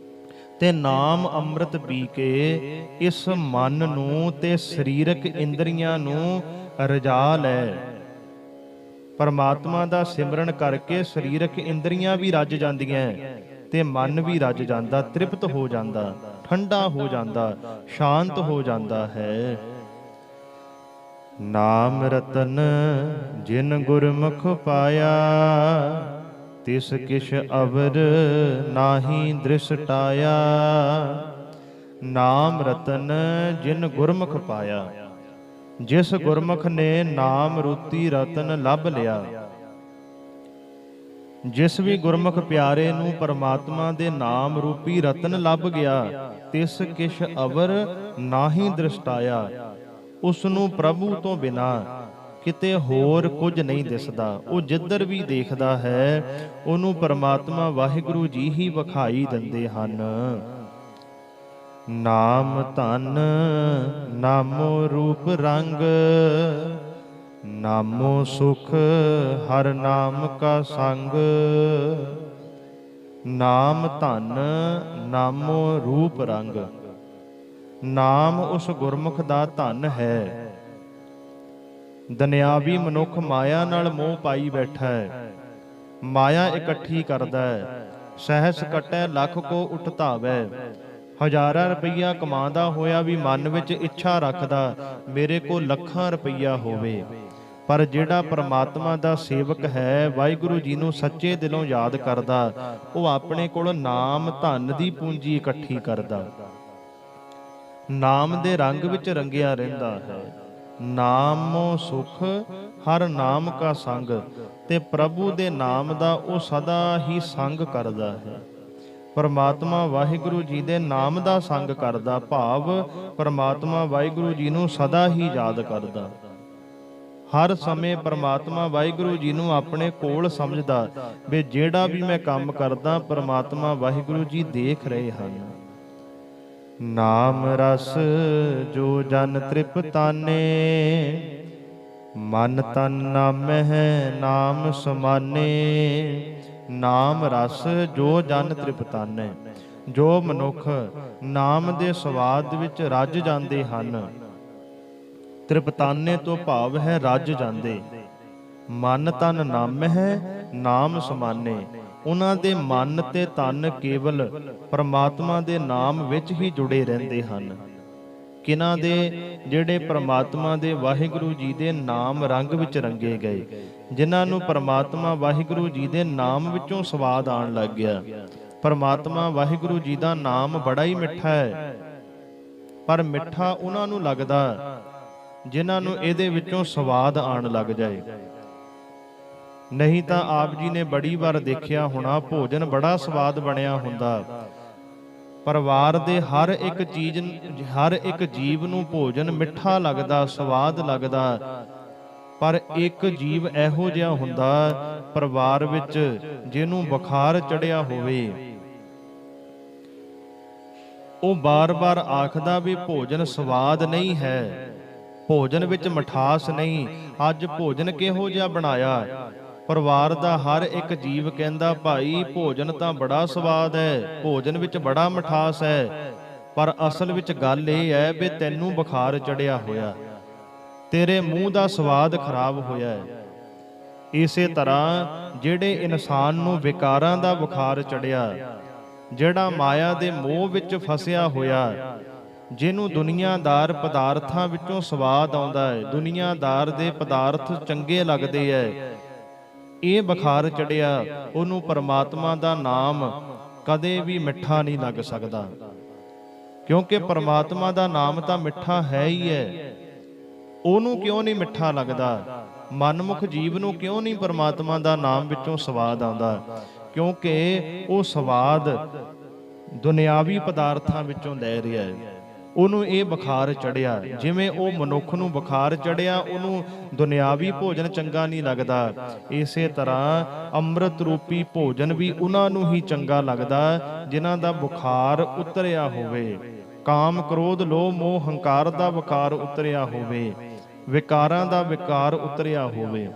ਤੇ ਨਾਮ ਅੰਮ੍ਰਿਤ ਪੀ ਕੇ ਇਸ ਮਨ ਨੂੰ ਤੇ ਸਰੀਰਕ ਇੰਦਰੀਆਂ ਨੂੰ ਰਜਾ ਲੈ। ਪਰਮਾਤਮਾ ਦਾ ਸਿਮਰਨ ਕਰਕੇ ਸਰੀਰਕ ਇੰਦਰੀਆਂ ਵੀ ਰੱਜ ਜਾਂਦੀਆਂ ਤੇ ਮਨ ਵੀ ਰੱਜ ਜਾਂਦਾ, ਤ੍ਰਿਪਤ ਹੋ ਜਾਂਦਾ, ਠੰਡਾ ਹੋ ਜਾਂਦਾ, ਸ਼ਾਂਤ ਹੋ ਜਾਂਦਾ ਹੈ। ਨਾਮ ਰਤਨ ਜਿਨ ਗੁਰਮੁਖ ਪਾਇਆ, ਤਿਸ ਕਿਛ ਅਵਰ ਨਾਹੀ ਦ੍ਰਿਸ਼ਟਾਇਆ। ਨਾਮ ਰਤਨ ਜਿਨ ਗੁਰਮੁਖ ਪਾਇਆ, ਜਿਸ ਗੁਰਮੁਖ ਨੇ ਨਾਮ ਰੂਤੀ ਰਤਨ ਲੱਭ ਲਿਆ। ਜਿਸ ਵੀ ਗੁਰਮੁਖ ਪਿਆਰੇ ਨੂੰ ਪਰਮਾਤਮਾ ਦੇ ਨਾਮ ਰੂਪੀ ਰਤਨ ਲੱਭ ਗਿਆ, ਤਿਸ ਕਿਛ ਅਵਰ ਨਾਹੀ ਦ੍ਰਿਸ਼ਟਾਇਆ। ਉਸ ਨੂੰ ਪ੍ਰਭੂ ਤੋਂ ਬਿਨਾ ਕਿਤੇ ਹੋਰ ਕੁਝ ਨਹੀਂ ਦਿਸਦਾ। ਉਹ ਜਿੱਧਰ ਵੀ ਦੇਖਦਾ ਹੈ ਉਹਨੂੰ ਪਰਮਾਤਮਾ ਵਾਹਿਗੁਰੂ ਜੀ ਹੀ ਵਿਖਾਈ ਦਿੰਦੇ ਹਨ। ਨਾਮ ਧਨ ਨਾਮੋ ਰੂਪ ਰੰਗ, ਨਾਮੋ ਸੁਖ ਹਰ ਨਾਮ ਕਾ ਸੰਗ। ਨਾਮ ਧਨ ਨਾਮੋ ਰੂਪ ਰੰਗ। ਨਾਮ ਉਸ ਗੁਰਮੁਖ ਦਾ ਧਨ ਹੈ। ਦੁਨਿਆਵੀ ਮਨੁੱਖ ਮਾਇਆ ਨਾਲ ਮੋਹ ਪਾਈ ਬੈਠਾ ਹੈ, ਮਾਇਆ ਇਕੱਠੀ ਕਰਦਾ ਹੈ। ਸਹਿਸ ਕੱਟੈ ਲੱਖ ਕੋ ਉਠਤਾਵੈ। ਹਜ਼ਾਰਾਂ ਰੁਪਈਆ ਕਮਾਉਂਦਾ ਹੋਇਆ ਵੀ ਮਨ ਵਿੱਚ ਇੱਛਾ ਰੱਖਦਾ ਮੇਰੇ ਕੋਲ ਲੱਖਾਂ ਰੁਪਈਆ ਹੋਵੇ। ਪਰ ਜਿਹੜਾ ਪਰਮਾਤਮਾ ਦਾ ਸੇਵਕ ਹੈ, ਵਾਹਿਗੁਰੂ ਜੀ ਨੂੰ ਸੱਚੇ ਦਿਲੋਂ ਯਾਦ ਕਰਦਾ, ਉਹ ਆਪਣੇ ਕੋਲ ਨਾਮ ਧਨ ਦੀ ਪੂੰਜੀ ਇਕੱਠੀ ਕਰਦਾ, ਨਾਮ ਦੇ ਰੰਗ ਵਿੱਚ ਰੰਗਿਆ ਰਹਿੰਦਾ ਹੈ। ਨਾਮੋ ਸੁਖ ਹਰ ਨਾਮ ਕਾ ਸੰਗ। ਤੇ ਪ੍ਰਭੂ ਦੇ ਨਾਮ ਦਾ ਉਹ ਸਦਾ ਹੀ ਸੰਗ ਕਰਦਾ ਹੈ। ਪਰਮਾਤਮਾ ਵਾਹਿਗੁਰੂ ਜੀ ਦੇ ਨਾਮ ਦਾ ਸੰਗ ਕਰਦਾ, ਭਾਵ ਪਰਮਾਤਮਾ ਵਾਹਿਗੁਰੂ ਜੀ ਨੂੰ ਸਦਾ ਹੀ ਯਾਦ ਕਰਦਾ। ਹਰ ਸਮੇਂ ਪਰਮਾਤਮਾ ਵਾਹਿਗੁਰੂ ਜੀ ਨੂੰ ਆਪਣੇ ਕੋਲ ਸਮਝਦਾ ਵੀ ਜਿਹੜਾ ਵੀ ਮੈਂ ਕੰਮ ਕਰਦਾ ਪਰਮਾਤਮਾ ਵਾਹਿਗੁਰੂ ਜੀ ਦੇਖ ਰਹੇ ਹਨ। ਨਾਮ ਰਸ ਜੋ ਜਨ ਤ੍ਰਿਪਤਾਨੇ, ਮਨ ਤਨ ਨਾਮਹਿ ਨਾਮ ਸਮਾਨੇ। ਨਾਮ ਰਸ ਜੋ ਜਨ ਤ੍ਰਿਪਤਾਨੇ। ਜੋ ਮਨੁੱਖ ਨਾਮ ਦੇ ਸਵਾਦ ਵਿੱਚ ਰੱਜ ਜਾਂਦੇ ਹਨ, ਤ੍ਰਿਪਤਾਨੇ ਤੋਂ ਭਾਵ ਹੈ ਰੱਜ ਜਾਂਦੇ। ਮਨ ਤਨ ਨਾਮਹਿ ਨਾਮ ਸਮਾਨੇ। ਉਹਨਾਂ ਦੇ ਮਨ ਤੇ ਤਨ ਕੇਵਲ ਪਰਮਾਤਮਾ ਦੇ ਨਾਮ ਵਿੱਚ ਹੀ ਜੁੜੇ ਰਹਿੰਦੇ ਹਨ। ਕਿਨਾਂ ਦੇ? ਜਿਹੜੇ ਪਰਮਾਤਮਾ ਦੇ ਵਾਹਿਗੁਰੂ ਜੀ ਦੇ ਨਾਮ ਰੰਗ ਵਿੱਚ ਰੰਗੇ ਗਏ, ਜਿਨ੍ਹਾਂ ਨੂੰ ਪਰਮਾਤਮਾ ਵਾਹਿਗੁਰੂ ਜੀ ਦੇ ਨਾਮ ਵਿੱਚੋਂ ਸਵਾਦ ਆਉਣ ਲੱਗ ਗਿਆ। ਪਰਮਾਤਮਾ ਵਾਹਿਗੁਰੂ ਜੀ ਦਾ ਨਾਮ ਬੜਾ ਹੀ ਮਿੱਠਾ ਹੈ, ਪਰ ਮਿੱਠਾ ਉਹਨਾਂ ਨੂੰ ਲੱਗਦਾ ਜਿਨ੍ਹਾਂ ਨੂੰ ਇਹਦੇ ਵਿੱਚੋਂ ਸਵਾਦ ਆਉਣ ਲੱਗ ਜਾਏ। ਨਹੀਂ ਤਾਂ ਆਪ ਜੀ ਨੇ ਬੜੀ ਵਾਰ ਦੇਖਿਆ ਹੋਣਾ, ਭੋਜਨ ਬੜਾ ਸਵਾਦ ਬਣਿਆ ਹੁੰਦਾ, ਪਰਿਵਾਰ ਦੇ ਹਰ ਇੱਕ ਜੀਵ ਨੂੰ ਭੋਜਨ ਮਿੱਠਾ ਲੱਗਦਾ, ਸਵਾਦ ਲੱਗਦਾ, ਪਰ ਇੱਕ ਜੀਵ ਇਹੋ ਜਿਹਾ ਹੁੰਦਾ ਪਰਿਵਾਰ ਵਿੱਚ ਜਿਹਨੂੰ ਬੁਖਾਰ ਚੜਿਆ ਹੋਵੇ, ਉਹ ਬਾਰ-ਬਾਰ ਆਖਦਾ ਵੀ ਭੋਜਨ ਸਵਾਦ ਨਹੀਂ ਹੈ, ਭੋਜਨ ਵਿੱਚ ਮਿਠਾਸ ਨਹੀਂ। ਅੱਜ ਭੋਜਨ ਕਿਹੋ ਜਿਹਾ ਬਣਾਇਆ? ਪਰਿਵਾਰ ਦਾ ਹਰ ਇੱਕ ਜੀਵ ਕਹਿੰਦਾ ਭਾਈ ਭੋਜਨ ਤਾਂ ਬੜਾ ਸਵਾਦ ਹੈ, ਭੋਜਨ ਵਿੱਚ ਬੜਾ ਮਿਠਾਸ ਹੈ, ਪਰ ਅਸਲ ਵਿੱਚ ਗੱਲ ਇਹ ਹੈ ਵੀ ਤੈਨੂੰ ਬੁਖਾਰ ਚੜਿਆ ਹੋਇਆ, ਤੇਰੇ ਮੂੰਹ ਦਾ ਸਵਾਦ ਖਰਾਬ ਹੋਇਆ ਹੈ। ਇਸੇ ਤਰ੍ਹਾਂ ਜਿਹੜੇ ਇਨਸਾਨ ਨੂੰ ਵਿਕਾਰਾਂ ਦਾ ਬੁਖਾਰ ਚੜਿਆ, ਜਿਹੜਾ ਮਾਇਆ ਦੇ ਮੋਹ ਵਿੱਚ ਫਸਿਆ ਹੋਇਆ, ਜਿਹਨੂੰ ਦੁਨੀਆਦਾਰ ਪਦਾਰਥਾਂ ਵਿੱਚੋਂ ਸਵਾਦ ਆਉਂਦਾ ਹੈ, ਦੁਨੀਆਦਾਰ ਦੇ ਪਦਾਰਥ ਚੰਗੇ ਲੱਗਦੇ ਹੈ, ਇਹ ਬੁਖਾਰ ਚੜਿਆ, ਉਹਨੂੰ ਪਰਮਾਤਮਾ ਦਾ ਨਾਮ ਕਦੇ ਵੀ ਮਿੱਠਾ ਨਹੀਂ ਲੱਗ ਸਕਦਾ, ਕਿਉਂਕਿ ਪਰਮਾਤਮਾ ਦਾ ਨਾਮ ਤਾਂ ਮਿੱਠਾ ਹੈ ਹੀ ਹੈ। ਉਹਨੂੰ ਕਿਉਂ ਨਹੀਂ ਮਿੱਠਾ ਲੱਗਦਾ? ਮਨਮੁਖ ਜੀਵ ਨੂੰ ਕਿਉਂ ਨਹੀਂ ਪਰਮਾਤਮਾ ਦਾ ਨਾਮ ਵਿੱਚੋਂ ਸਵਾਦ ਆਉਂਦਾ? ਕਿਉਂਕਿ ਉਹ ਸਵਾਦ ਦੁਨਿਆਵੀ ਪਦਾਰਥਾਂ ਵਿੱਚੋਂ ਲੈ ਰਿਹਾ ਹੈ। ਉਹਨੂੰ ਇਹ ਬੁਖਾਰ ਚੜਿਆ, ਜਿਵੇਂ ਉਹ ਮਨੁੱਖ ਨੂੰ ਬੁਖਾਰ ਚੜਿਆ, ਉਹਨੂੰ ਦੁਨਿਆਵੀ ਭੋਜਨ ਚੰਗਾ ਨਹੀਂ ਲੱਗਦਾ। ਇਸੇ ਤਰ੍ਹਾਂ ਅੰਮ੍ਰਿਤ ਰੂਪੀ ਭੋਜਨ ਵੀ ਉਹਨਾਂ ਨੂੰ ਹੀ ਚੰਗਾ ਲੱਗਦਾ ਜਿਨ੍ਹਾਂ ਦਾ ਬੁਖਾਰ ਉਤਰਿਆ ਹੋਵੇ, ਕਾਮ ਕ੍ਰੋਧ ਲੋਭ ਮੋਹ ਹੰਕਾਰ ਦਾ ਵਿਕਾਰ ਉਤਰਿਆ ਹੋਵੇ, ਵਿਕਾਰਾਂ ਦਾ ਵਿਕਾਰ ਉਤਰਿਆ ਹੋਵੇ,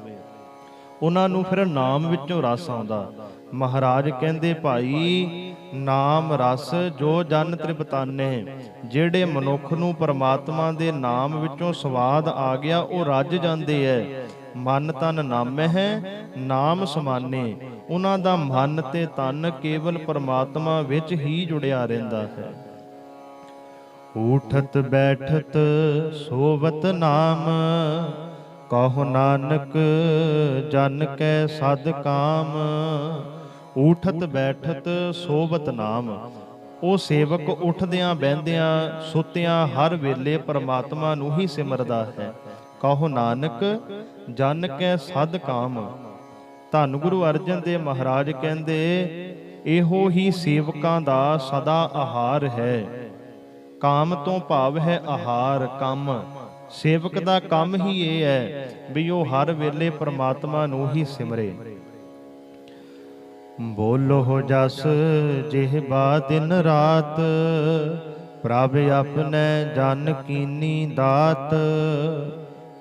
ਉਹਨਾਂ ਨੂੰ ਫਿਰ ਨਾਮ ਵਿੱਚੋਂ ਰਸ ਆਉਂਦਾ। ਮਹਾਰਾਜ ਕਹਿੰਦੇ ਭਾਈ ਨਾਮ ਰਸ ਜੋ ਜਨ ਤ੍ਰਿਪਤਾਨੇ, ਜਿਹੜੇ ਮਨੁੱਖ ਨੂੰ ਪਰਮਾਤਮਾ ਦੇ ਨਾਮ ਵਿੱਚੋਂ ਸਵਾਦ ਆ ਗਿਆ ਉਹ ਰੱਜ ਜਾਂਦੇ ਐ। ਮਨ ਤਨ ਨਾਮਹਿ ਨਾਮ ਸਮਾਨੇ, ਉਹਨਾਂ ਦਾ ਮਨ ਤੇ ਤਨ ਕੇਵਲ ਪਰਮਾਤਮਾ ਵਿੱਚ ਹੀ ਜੁੜਿਆ ਰਹਿੰਦਾ ਹੈ। ਊਠਤ ਬੈਠਤ ਸੋਵਤ ਨਾਮ, ਕਹੋ ਨਾਨਕ ਜਨ ਕੈ ਸਦ ਕਾਮ। ਊਠਤ ਬੈਠਤ ਸੋਵਤ ਨਾਮ, ਉਹ ਸੇਵਕ ਉੱਠਦਿਆਂ ਬਹਿੰਦਿਆਂ ਸੁੱਤਿਆਂ ਹਰ ਵੇਲੇ ਪਰਮਾਤਮਾ ਨੂੰ ਹੀ ਸਿਮਰਦਾ ਹੈ। ਕਹੋ ਨਾਨਕ ਜਨ ਕੈ ਸਦ ਕਾਮ। ਧੰਨ ਗੁਰੂ ਅਰਜਨ ਦੇਵ ਮਹਾਰਾਜ ਕਹਿੰਦੇ ਇਹੋ ਹੀ ਸੇਵਕਾਂ ਦਾ ਸਦਾ ਆਹਾਰ ਹੈ। ਕਾਮ ਤੋਂ ਭਾਵ ਹੈ ਆਹਾਰ, ਕੰਮ। ਸੇਵਕ ਦਾ ਕੰਮ ਹੀ ਇਹ ਹੈ ਵੀ ਉਹ ਹਰ ਵੇਲੇ ਪਰਮਾਤਮਾ ਨੂੰ ਹੀ ਸਿਮਰੇ। ਬੋਲੋ ਜਸ ਜਿਹਬਾ ਦਿਨ ਰਾਤ, ਪ੍ਰਭ ਆਪਣੇ ਜਨ ਕੀਨੀ ਦਾਤ।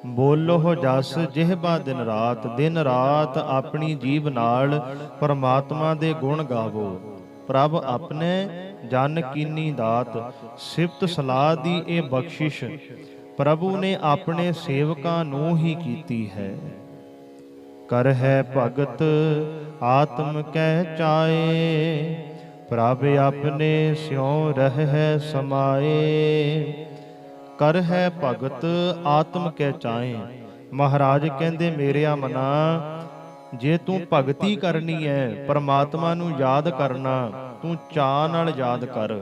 ਬੋਲੋ ਜਸ ਜਿਹਬਾ ਦਿਨ ਰਾਤ ਆਪਣੀ ਜੀਭ ਨਾਲ ਪਰਮਾਤਮਾ ਦੇ ਗੁਣ ਗਾਵੋ। ਪ੍ਰਭ ਆਪਣੇ ਜਨ ਕੀਨੀ ਦਾਤ, ਸਿਫਤ ਸਲਾਹ ਦੀ ਇਹ ਬਖਸ਼ਿਸ਼ ਪ੍ਰਭੂ ਨੇ ਆਪਣੇ ਸੇਵਕਾਂ ਨੂੰ ਹੀ ਕੀਤੀ ਹੈ। ਕਰ ਹੈ ਭਗਤ ਆਤਮ ਕਹਿ ਚਾਏ, ਪ੍ਰਭ ਆਪਣੇ ਸਿਉ ਰਹਿ ਸਮਾਏ। ਕਰ ਹੈ ਭਗਤ ਆਤਮ ਕਹਿ ਚਾਏ। ਮਹਾਰਾਜ ਕਹਿੰਦੇ ਮੇਰਿਆ ਮਨਾ, ਜੇ ਤੂੰ ਭਗਤੀ ਕਰਨੀ ਹੈ, ਪਰਮਾਤਮਾ ਨੂੰ ਯਾਦ ਕਰਨਾ, ਤੂੰ ਚਾਅ ਨਾਲ ਯਾਦ ਕਰ,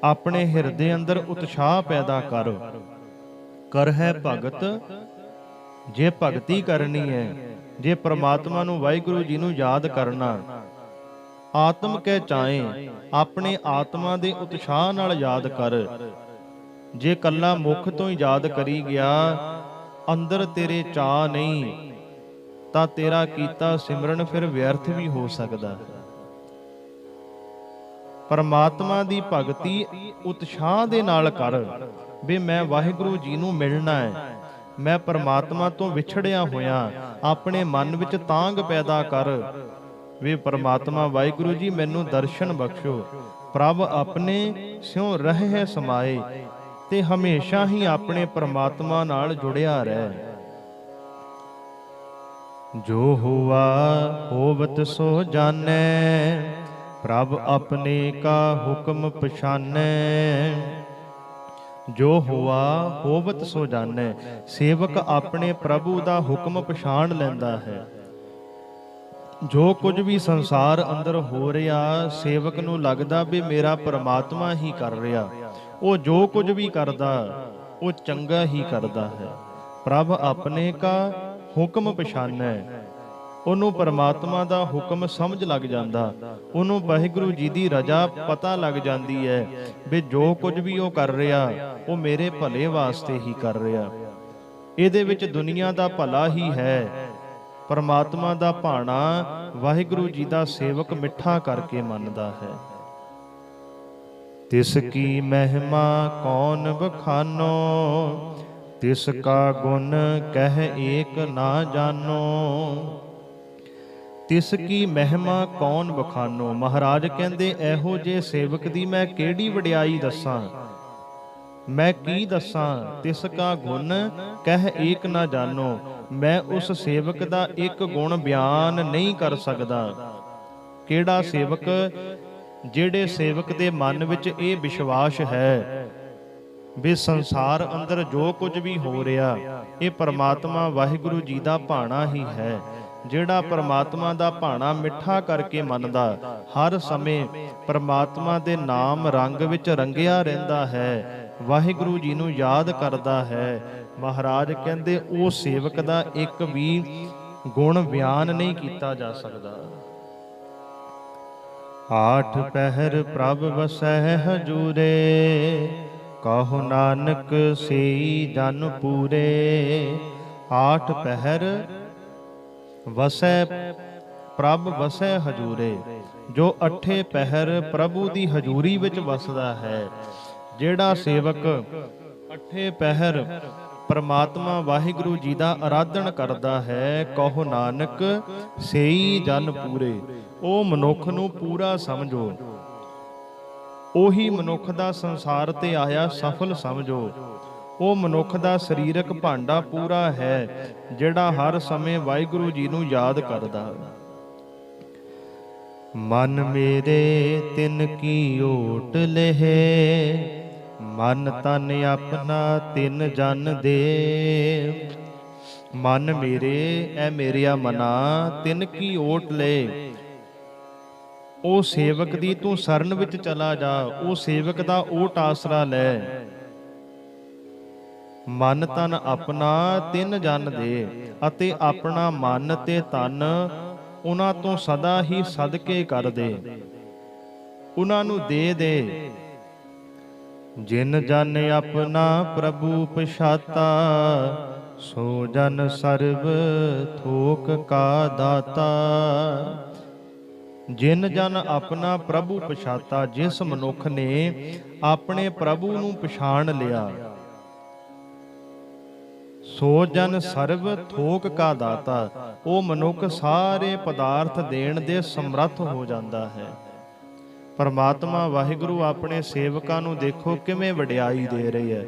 ਆਪਣੇ ਹਿਰਦੇ ਅੰਦਰ ਉਤਸ਼ਾਹ ਪੈਦਾ ਕਰ। ਕਰ ਹੈ ਭਗਤ, ਜੇ ਭਗਤੀ ਕਰਨੀ ਹੈ, ਜੇ ਪ੍ਰਮਾਤਮਾ ਨੂੰ ਵਾਹਿਗੁਰੂ ਜੀ ਨੂੰ ਯਾਦ ਕਰਨਾ, ਆਤਮ ਕਹਿ ਚਾਏ, ਆਪਣੇ ਆਤਮਾ ਦੇ ਉਤਸ਼ਾਹ ਨਾਲ ਯਾਦ ਕਰ। ਜੇ ਕੱਲਾ ਮੁਖ ਤੋਂ ਹੀ ਯਾਦ ਕਰੀ ਗਿਆ, ਅੰਦਰ ਤੇਰੇ ਚਾਅ ਨਹੀਂ, ਤਾਂ ਤੇਰਾ ਕੀਤਾ ਸਿਮਰਨ ਫਿਰ ਵਿਅਰਥ ਵੀ ਹੋ ਸਕਦਾ। ਪਰਮਾਤਮਾ ਦੀ ਭਗਤੀ ਉਤਸ਼ਾਹ ਦੇ ਨਾਲ ਕਰ ਵੀ ਮੈਂ ਵਾਹਿਗੁਰੂ ਜੀ ਨੂੰ ਮਿਲਣਾ ਹੈ, ਮੈਂ ਪਰਮਾਤਮਾ ਤੋਂ ਵਿਛੜਿਆ ਹੋਇਆ। ਆਪਣੇ ਮਨ ਵਿੱਚ ਤਾਂਘ ਪੈਦਾ ਕਰ ਵੀ ਪਰਮਾਤਮਾ ਵਾਹਿਗੁਰੂ ਜੀ ਮੈਨੂੰ ਦਰਸ਼ਨ ਬਖਸ਼ੋ। ਪ੍ਰਭ ਆਪਣੇ ਸਿਉ ਰਹਿ ਸਮਾਏ। ਤੇ ਹਮੇਸ਼ਾ ਹੀ ਆਪਣੇ ਪ੍ਰਮਾਤਮਾ ਨਾਲ ਜੁੜਿਆ ਰਹਿ। ਜੋ ਹੁਆ ਹੋਵਤ ਸੋ ਜਾਣੈ, ਪ੍ਰਭ ਆਪਣੇ ਕਾ ਹੁਕਮ ਪਛਾਨੈ। ਜੋ ਹੁਆ ਹੋਵਤ ਸੋ ਜਾਣੈ, ਸੇਵਕ ਆਪਣੇ ਪ੍ਰਭੂ ਦਾ ਹੁਕਮ ਪਛਾਣ ਲੈਂਦਾ ਹੈ। ਜੋ ਕੁਝ ਵੀ ਸੰਸਾਰ ਅੰਦਰ ਹੋ ਰਿਹਾ, ਸੇਵਕ ਨੂੰ ਲੱਗਦਾ ਵੀ ਮੇਰਾ ਪਰਮਾਤਮਾ ਹੀ ਕਰ ਰਿਹਾ। ਉਹ ਜੋ ਕੁਝ ਵੀ ਕਰਦਾ ਉਹ ਚੰਗਾ ਹੀ ਕਰਦਾ ਹੈ। ਪ੍ਰਭ ਆਪਣੇ ਕਾ ਹੁਕਮ ਪਛਾਨੈ, ਉਹਨੂੰ ਪਰਮਾਤਮਾ ਦਾ ਹੁਕਮ ਸਮਝ ਲੱਗ ਜਾਂਦਾ। ਉਹਨੂੰ ਵਾਹਿਗੁਰੂ ਜੀ ਦੀ ਰਜ਼ਾ ਪਤਾ ਲੱਗ ਜਾਂਦੀ ਹੈ ਵੀ ਜੋ ਕੁਝ ਵੀ ਉਹ ਕਰ ਰਿਹਾ ਉਹ ਮੇਰੇ ਭਲੇ ਵਾਸਤੇ ਹੀ ਕਰ ਰਿਹਾ। ਇਹਦੇ ਵਿੱਚ ਦੁਨੀਆ ਦਾ ਭਲਾ ਹੀ ਹੈ। ਪਰਮਾਤਮਾ ਦਾ ਭਾਣਾ ਵਾਹਿਗੁਰੂ ਜੀ ਦਾ ਸੇਵਕ ਮਿੱਠਾ ਕਰਕੇ ਮੰਨਦਾ ਹੈ। ਤਿਸ ਕੀ ਮਹਿਮਾ ਕੌਣ ਬਖਾਨੋ, ਤਿਸ ਕਾ ਗੁਣ ਕਹਿ ਏਕ ਨਾ ਜਾਨੋ। ਤਿਸ ਕੀ ਮਹਿਮਾ ਕੌਣ ਬਖਾਨੋ, ਮਹਾਰਾਜ ਕਹਿੰਦੇ ਇਹੋ ਜੇ ਸੇਵਕ ਦੀ ਮੈਂ ਕਿਹੜੀ ਵਡਿਆਈ ਦੱਸਾਂ, ਮੈਂ ਕੀ ਦੱਸਾਂ। ਤਿਸ ਕਾ ਗੁਣ ਕਹਿ ਏਕ ਨਾ ਜਾਨੋ, ਮੈਂ ਉਸ ਸੇਵਕ ਦਾ ਇੱਕ ਗੁਣ ਬਿਆਨ ਨਹੀਂ ਕਰ ਸਕਦਾ। ਕਿਹੜਾ ਸੇਵਕ? ਜਿਹੜੇ ਸੇਵਕ ਦੇ ਮਨ ਵਿੱਚ ਇਹ ਵਿਸ਼ਵਾਸ ਹੈ ਵੀ ਸੰਸਾਰ ਅੰਦਰ ਜੋ ਕੁਝ ਵੀ ਹੋ ਰਿਹਾ ਇਹ ਪਰਮਾਤਮਾ ਵਾਹਿਗੁਰੂ ਜੀ ਦਾ ਭਾਣਾ ਹੀ ਹੈ। ਜਿਹੜਾ ਪਰਮਾਤਮਾ ਦਾ ਭਾਣਾ ਮਿੱਠਾ ਕਰਕੇ ਮੰਨਦਾ, ਹਰ ਸਮੇਂ ਪਰਮਾਤਮਾ ਦੇ ਨਾਮ ਰੰਗ ਵਿੱਚ ਰੰਗਿਆ ਰਹਿੰਦਾ ਹੈ, ਵਾਹਿਗੁਰੂ ਜੀ ਨੂੰ ਯਾਦ ਕਰਦਾ ਹੈ, ਮਹਾਰਾਜ ਕਹਿੰਦੇ ਉਹ ਸੇਵਕ ਦਾ ਇੱਕ ਵੀ ਗੁਣ ਬਿਆਨ ਨਹੀਂ ਕੀਤਾ ਜਾ ਸਕਦਾ। ਆਠ ਪਹਿਰ ਪ੍ਰਭ ਵਸੈ ਹਜੂਰੇ, ਕਹੋ ਨਾਨਕ ਸੇਈ ਜਨ ਪੂਰੇ। ਆਠ ਪਹਿਰ ਵਸੈ ਪ੍ਰਭ ਵਸੈ ਹਜੂਰੇ, ਜੋ ਅਠੇ ਪਹਿਰ ਪ੍ਰਭੂ ਦੀ ਹਜੂਰੀ ਵਿੱਚ ਵਸਦਾ ਹੈ। ਜਿਹੜਾ ਸੇਵਕ ਅਠੇ ਪਹਿਰ ਪਰਮਾਤਮਾ ਵਾਹਿਗੁਰੂ ਜੀ ਦਾ ਆਰਾਧਨ ਕਰਦਾ ਹੈ, ਕਹੋ ਨਾਨਕ ਸੇਈ ਜਨ ਪੂਰੇ, ਉਹ ਮਨੁੱਖ ਨੂੰ ਪੂਰਾ ਸਮਝੋ। ਉਹੀ ਮਨੁੱਖ ਦਾ ਸੰਸਾਰ ਤੇ ਆਇਆ ਸਫਲ ਸਮਝੋ। ਉਹ ਮਨੁੱਖ ਦਾ ਸਰੀਰਕ ਭਾਂਡਾ ਪੂਰਾ ਹੈ ਜਿਹੜਾ ਹਰ ਸਮੇਂ ਵਾਹਿਗੁਰੂ ਜੀ ਨੂੰ ਯਾਦ ਕਰਦਾ। ਮਨ ਮੇਰੇ ਤਿਨ ਕੀ ਓਟ ਲਹੇ, ਮਨ ਤਨ ਆਪਣਾ ਤਿਨ ਜਨ ਦੇ। ਮਨ ਮੇਰੇ ਐ ਮੇਰਿਆ ਮਨਾ, ਤਿਨ ਕੀ ਓਟ ਲੈ, ਉਹ ਸੇਵਕ ਦੀ ਤੂੰ ਸ਼ਰਨ ਵਿੱਚ ਚਲਾ ਜਾ, ਉਹ ਸੇਵਕ ਦਾ ਓਟ ਆਸਰਾ ਲੈ। ਮਨ ਤਨ ਆਪਣਾ ਤਿਨ ਜਨ ਦੇ, ਅਤੇ ਆਪਣਾ ਮਨ ਤੇ ਤਨ ਉਹਨਾਂ ਤੋਂ ਸਦਾ ਹੀ ਸਦਕੇ ਕਰ ਦੇ, ਉਹਨਾਂ ਨੂੰ ਦੇ ਦੇ। ਜਿਨ ਜਨ ਆਪਣਾ ਪ੍ਰਭੂ ਪਛਾਤਾ, ਸੋ ਜਨ ਸਰਬ ਥੋਕ ਕਾ ਦਾਤਾ। ਜਿਨ ਜਨ ਆਪਣਾ ਪ੍ਰਭੂ ਪਛਾਤਾ, ਜਿਸ ਮਨੁੱਖ ਨੇ ਆਪਣੇ ਪ੍ਰਭੂ ਨੂੰ ਪਛਾਣ ਲਿਆ, ਸੋ ਜਨ ਸਰਬ ਥੋਕ ਕਾ ਦਾਤਾ, ਉਹ ਮਨੁੱਖ ਸਾਰੇ ਪਦਾਰਥ ਦੇਣ ਦੇ ਸਮਰੱਥ ਹੋ ਜਾਂਦਾ ਹੈ। ਪਰਮਾਤਮਾ ਵਾਹਿਗੁਰੂ ਆਪਣੇ ਸੇਵਕਾਂ ਨੂੰ ਦੇਖੋ ਕਿਵੇਂ ਵਡਿਆਈ ਦੇ ਰਹੀ ਹੈ।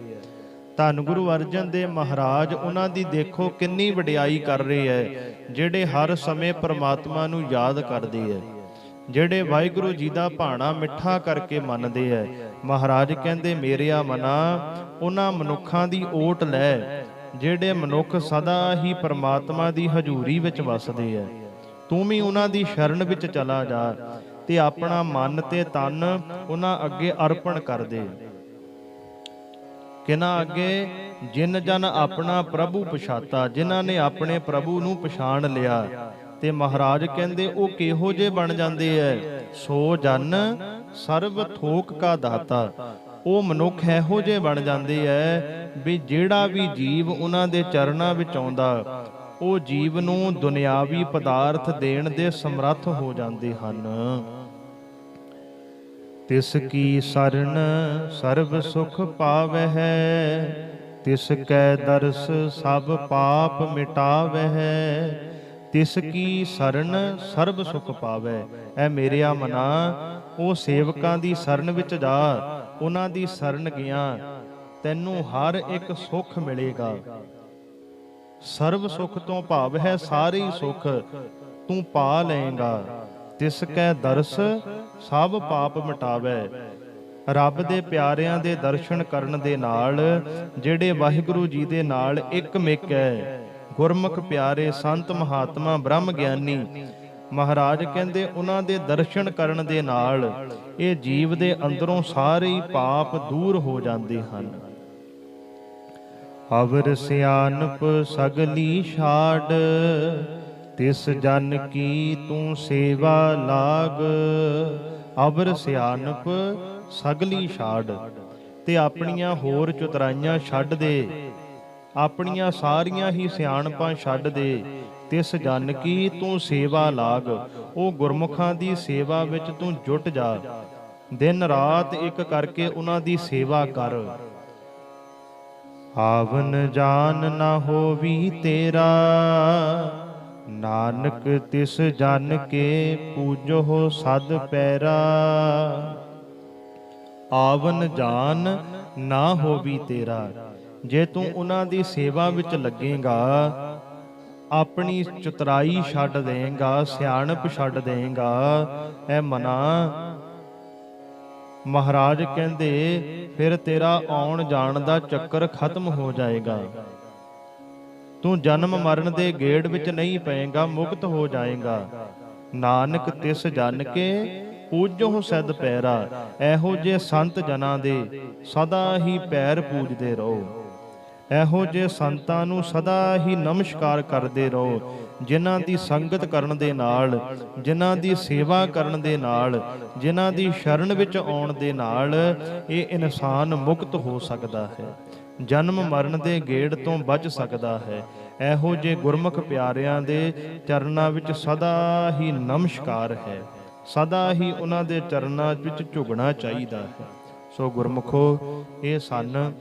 ਧੰਨ ਗੁਰੂ ਅਰਜਨ ਦੇਵ ਮਹਾਰਾਜ ਉਹਨਾਂ ਦੀ ਦੇਖੋ ਕਿੰਨੀ ਵਡਿਆਈ ਕਰ ਰਹੇ ਹੈ, ਜਿਹੜੇ ਹਰ ਸਮੇਂ ਪਰਮਾਤਮਾ ਨੂੰ ਯਾਦ ਕਰਦੇ ਹੈ, ਜਿਹੜੇ ਵਾਹਿਗੁਰੂ ਜੀ ਦਾ ਭਾਣਾ ਮਿੱਠਾ ਕਰਕੇ ਮੰਨਦੇ ਹੈ। ਮਹਾਰਾਜ ਕਹਿੰਦੇ ਮੇਰਿਆ ਮਨਾ, ਉਹਨਾਂ ਮਨੁੱਖਾਂ ਦੀ ਓਟ ਲੈ ਜਿਹੜੇ ਮਨੁੱਖ ਸਦਾ ਹੀ ਪਰਮਾਤਮਾ ਦੀ ਹਜ਼ੂਰੀ ਵਿੱਚ ਵਸਦੇ ਹੈ। ਤੂੰ ਵੀ ਉਹਨਾਂ ਦੀ ਸ਼ਰਨ ਵਿੱਚ ਚਲਾ ਜਾ ਤੇ ਆਪਣਾ ਮਨ ਤੇ ਤਨ ਉਹਨਾਂ ਅੱਗੇ ਅਰਪਣ ਕਰ ਦੇ। ਕਿਹਨਾਂ ਅੱਗੇ? ਜਿਨ ਜਨ ਆਪਣਾ ਪ੍ਰਭੂ ਪਛਾਤਾ, ਜਿਨ੍ਹਾਂ ਨੇ ਆਪਣੇ ਪ੍ਰਭੂ ਨੂੰ ਪਛਾਣ ਲਿਆ। ਤੇ ਮਹਾਰਾਜ ਕਹਿੰਦੇ ਉਹ ਕਿਹੋ ਜਿਹੇ ਬਣ ਜਾਂਦੇ ਐ? ਸੋ ਜਨ ਸਰਬ ਥੋਕ ਕਾ ਦਾਤਾ, ਉਹ ਮਨੁੱਖ ਇਹੋ ਜਿਹੇ ਬਣ ਜਾਂਦੇ ਐ ਵੀ ਜਿਹੜਾ ਵੀ ਜੀਵ ਉਹਨਾਂ ਦੇ ਚਰਨਾਂ ਵਿੱਚ ਆਉਂਦਾ, ਉਹ ਜੀਵ ਨੂੰ ਦੁਨਿਆਵੀ ਪਦਾਰਥ ਦੇਣ ਦੇ ਸਮਰੱਥ ਹੋ ਜਾਂਦੇ ਹਨ। ਤਿਸ ਕੀ ਸਰਨ ਸਰਬ ਸੁਖ ਪਾਵਹਿ, ਤਿਸ ਕੈ ਦਰਸ ਸਭ ਪਾਪ ਮਿਟਾਵਹਿ। ਤਿਸ ਕੀ ਸਰਨ ਸਰਬ ਸੁਖ ਪਾਵੈ, ਐ ਮੇਰਿਆ ਮਨਾ, ਉਹ ਸੇਵਕਾਂ ਦੀ ਸਰਨ ਵਿੱਚ ਜਾ, ਉਹਨਾਂ ਦੀ ਸਰਨ ਗਿਆ ਤੈਨੂੰ ਹਰ ਇੱਕ ਸੁੱਖ ਮਿਲੇਗਾ। ਸਰਬ ਸੁਖ ਤੋਂ ਭਾਵ ਹੈ ਸਾਰੇ ਸੁਖ ਤੂੰ ਪਾ ਲਏਗਾ। ਤਿਸ ਕੈ ਦਰਸ ਸਭ ਪਾਪ ਮਿਟਾਵੈ। ਰੱਬ ਦੇ ਪਿਆਰਿਆਂ ਦੇ ਦਰਸ਼ਨ ਕਰਨ ਦੇ ਨਾਲ, ਜਿਹੜੇ ਵਾਹਿਗੁਰੂ ਜੀ ਦੇ ਨਾਲ ਇੱਕ ਮਿਕ ਹੈ, ਗੁਰਮੁਖ ਪਿਆਰੇ ਸੰਤ ਮਹਾਤਮਾ ਬ੍ਰਹਮ ਗਿਆਨੀ, ਮਹਾਰਾਜ ਕਹਿੰਦੇ ਉਹਨਾਂ ਦੇ ਦਰਸ਼ਨ ਕਰਨ ਦੇ ਨਾਲ ਇਹ ਜੀਵ ਦੇ ਅੰਦਰੋਂ ਸਾਰੇ ਹੀ ਪਾਪ ਦੂਰ ਹੋ ਜਾਂਦੇ ਹਨ। ਅਵਰ ਸਿਆਨਪ ਸਗਲੀ ਛਾੜ, ਤਿਸ ਜਨ ਕੀ ਤੂੰ ਸੇਵਾ ਲਾਗ। ਅਵਰ ਸਿਆਨਪ ਸਗਲੀ ਛਾੜ, ਤੇ ਆਪਣੀਆਂ ਹੋਰ ਚਤੁਰਾਈਆਂ ਛੱਡ ਦੇ, ਆਪਣੀਆਂ ਸਾਰੀਆਂ ਹੀ ਸਿਆਣਪਾਂ ਛੱਡ ਦੇ। ਤਿਸ ਜਨ ਕੀ ਤੂੰ ਸੇਵਾ ਲਾਗ, ਉਹ ਗੁਰਮੁਖਾਂ ਦੀ ਸੇਵਾ ਵਿੱਚ ਤੂੰ ਜੁਟ ਜਾ। ਦਿਨ ਰਾਤ ਇੱਕ ਕਰਕੇ ਉਹਨਾਂ ਦੀ ਸੇਵਾ ਕਰ। ਆਵਨ ਜਾਨ ਨਾ ਹੋਵੀ ਤੇਰਾ, ਨਾਨਕ ਤਿਸ ਜਨ ਕੇ ਪੂਜੋ ਸਦ ਪੈਰਾ। ਆਵਨ ਜਾਨ ਨਾ ਹੋਵੀ ਤੇਰਾ, ਜੇ ਤੂੰ ਉਹਨਾਂ ਦੀ ਸੇਵਾ ਵਿੱਚ ਲੱਗੇਗਾ, ਆਪਣੀ ਚਤੁਰਾਈ ਛੱਡ ਦੇਂਗਾ, ਸਿਆਣਪ ਛੱਡ ਦੇਂਗਾ, ਐ ਮਨਾ, ਮਹਾਰਾਜ ਕਹਿੰਦੇ ਫਿਰ ਤੇਰਾ ਆਉਣ ਜਾਣ ਦਾ ਚੱਕਰ ਖਤਮ ਹੋ ਜਾਏਗਾ। ਤੂੰ ਜਨਮ ਮਰਨ ਦੇ ਗੇੜ ਵਿੱਚ ਨਹੀਂ ਪਏਗਾ, ਮੁਕਤ ਹੋ ਜਾਏਗਾ। ਨਾਨਕ ਤਿਸ ਜਨ ਕੇ ਪੂਜੋ ਸਦ ਪੈਰਾ, ਇਹੋ ਜਿਹੇ ਸੰਤ ਜਨਾਂ ਦੇ ਸਦਾ ਹੀ ਪੈਰ ਪੂਜਦੇ ਰਹੋ। ਇਹੋ ਜਿਹੇ ਸੰਤਾਂ ਨੂੰ ਸਦਾ ਹੀ ਨਮਸਕਾਰ ਕਰਦੇ ਰਹੋ, ਜਿਨ੍ਹਾਂ ਦੀ ਸੰਗਤ ਕਰਨ ਦੇ ਨਾਲ, ਜਿਨ੍ਹਾਂ ਦੀ ਸੇਵਾ ਕਰਨ ਦੇ ਨਾਲ, ਜਿਨ੍ਹਾਂ ਦੀ ਸ਼ਰਨ ਵਿੱਚ ਆਉਣ ਦੇ ਨਾਲ ਇਹ ਇਨਸਾਨ ਮੁਕਤ ਹੋ ਸਕਦਾ ਹੈ, ਜਨਮ ਮਰਨ ਦੇ ਗੇੜ ਤੋਂ ਬਚ ਸਕਦਾ ਹੈ। ਇਹੋ ਜਿਹੇ ਗੁਰਮੁਖ ਪਿਆਰਿਆਂ ਦੇ ਚਰਨਾਂ ਵਿੱਚ ਸਦਾ ਹੀ ਨਮਸਕਾਰ ਹੈ, ਸਦਾ ਹੀ ਉਹਨਾਂ ਦੇ ਚਰਨਾਂ ਵਿੱਚ ਝੁਕਣਾ ਚਾਹੀਦਾ ਹੈ। ਸੋ ਗੁਰਮੁਖੋ, ਇਹ ਸਨ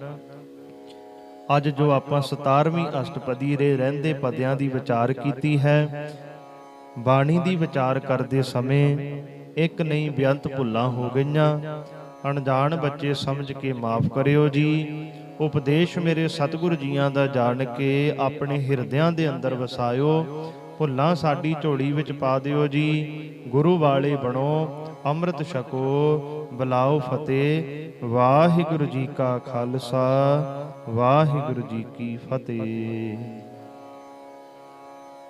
ਅੱਜ ਜੋ ਆਪਾਂ 17ਵੀਂ ਅਸ਼ਟਪਦੀ ਦੇ ਰਹਿੰਦੇ ਪਦਿਆਂ ਦੀ ਵਿਚਾਰ ਕੀਤੀ ਹੈ। ਬਾਣੀ ਦੀ ਵਿਚਾਰ ਕਰਦੇ ਸਮੇਂ ਇੱਕ ਨਹੀਂ ਬੇਅੰਤ ਭੁੱਲਾਂ ਹੋ ਗਈਆਂ, ਅਣਜਾਣ ਬੱਚੇ ਸਮਝ ਕੇ ਮਾਫ ਕਰਿਓ ਜੀ। ਉਪਦੇਸ਼ ਮੇਰੇ ਸਤਿਗੁਰੂ ਜੀਆਂ ਦਾ ਜਾਣ ਕੇ ਆਪਣੇ ਹਿਰਦਿਆਂ ਦੇ ਅੰਦਰ ਵਸਾਇਓ। ਭੁੱਲਾਂ ਸਾਡੀ ਝੋਲੀ ਵਿੱਚ ਪਾ ਦਿਓ ਜੀ। ਗੁਰੂ ਵਾਲੇ ਬਣੋ, ਅੰਮ੍ਰਿਤ ਛਕੋ, ਬੁਲਾਓ ਫਤਿਹ। ਵਾਹਿਗੁਰੂ ਜੀ ਕਾ ਖਾਲਸਾ, ਵਾਹਿਗੁਰੂ ਜੀ ਕੀ ਫਤਿਹ।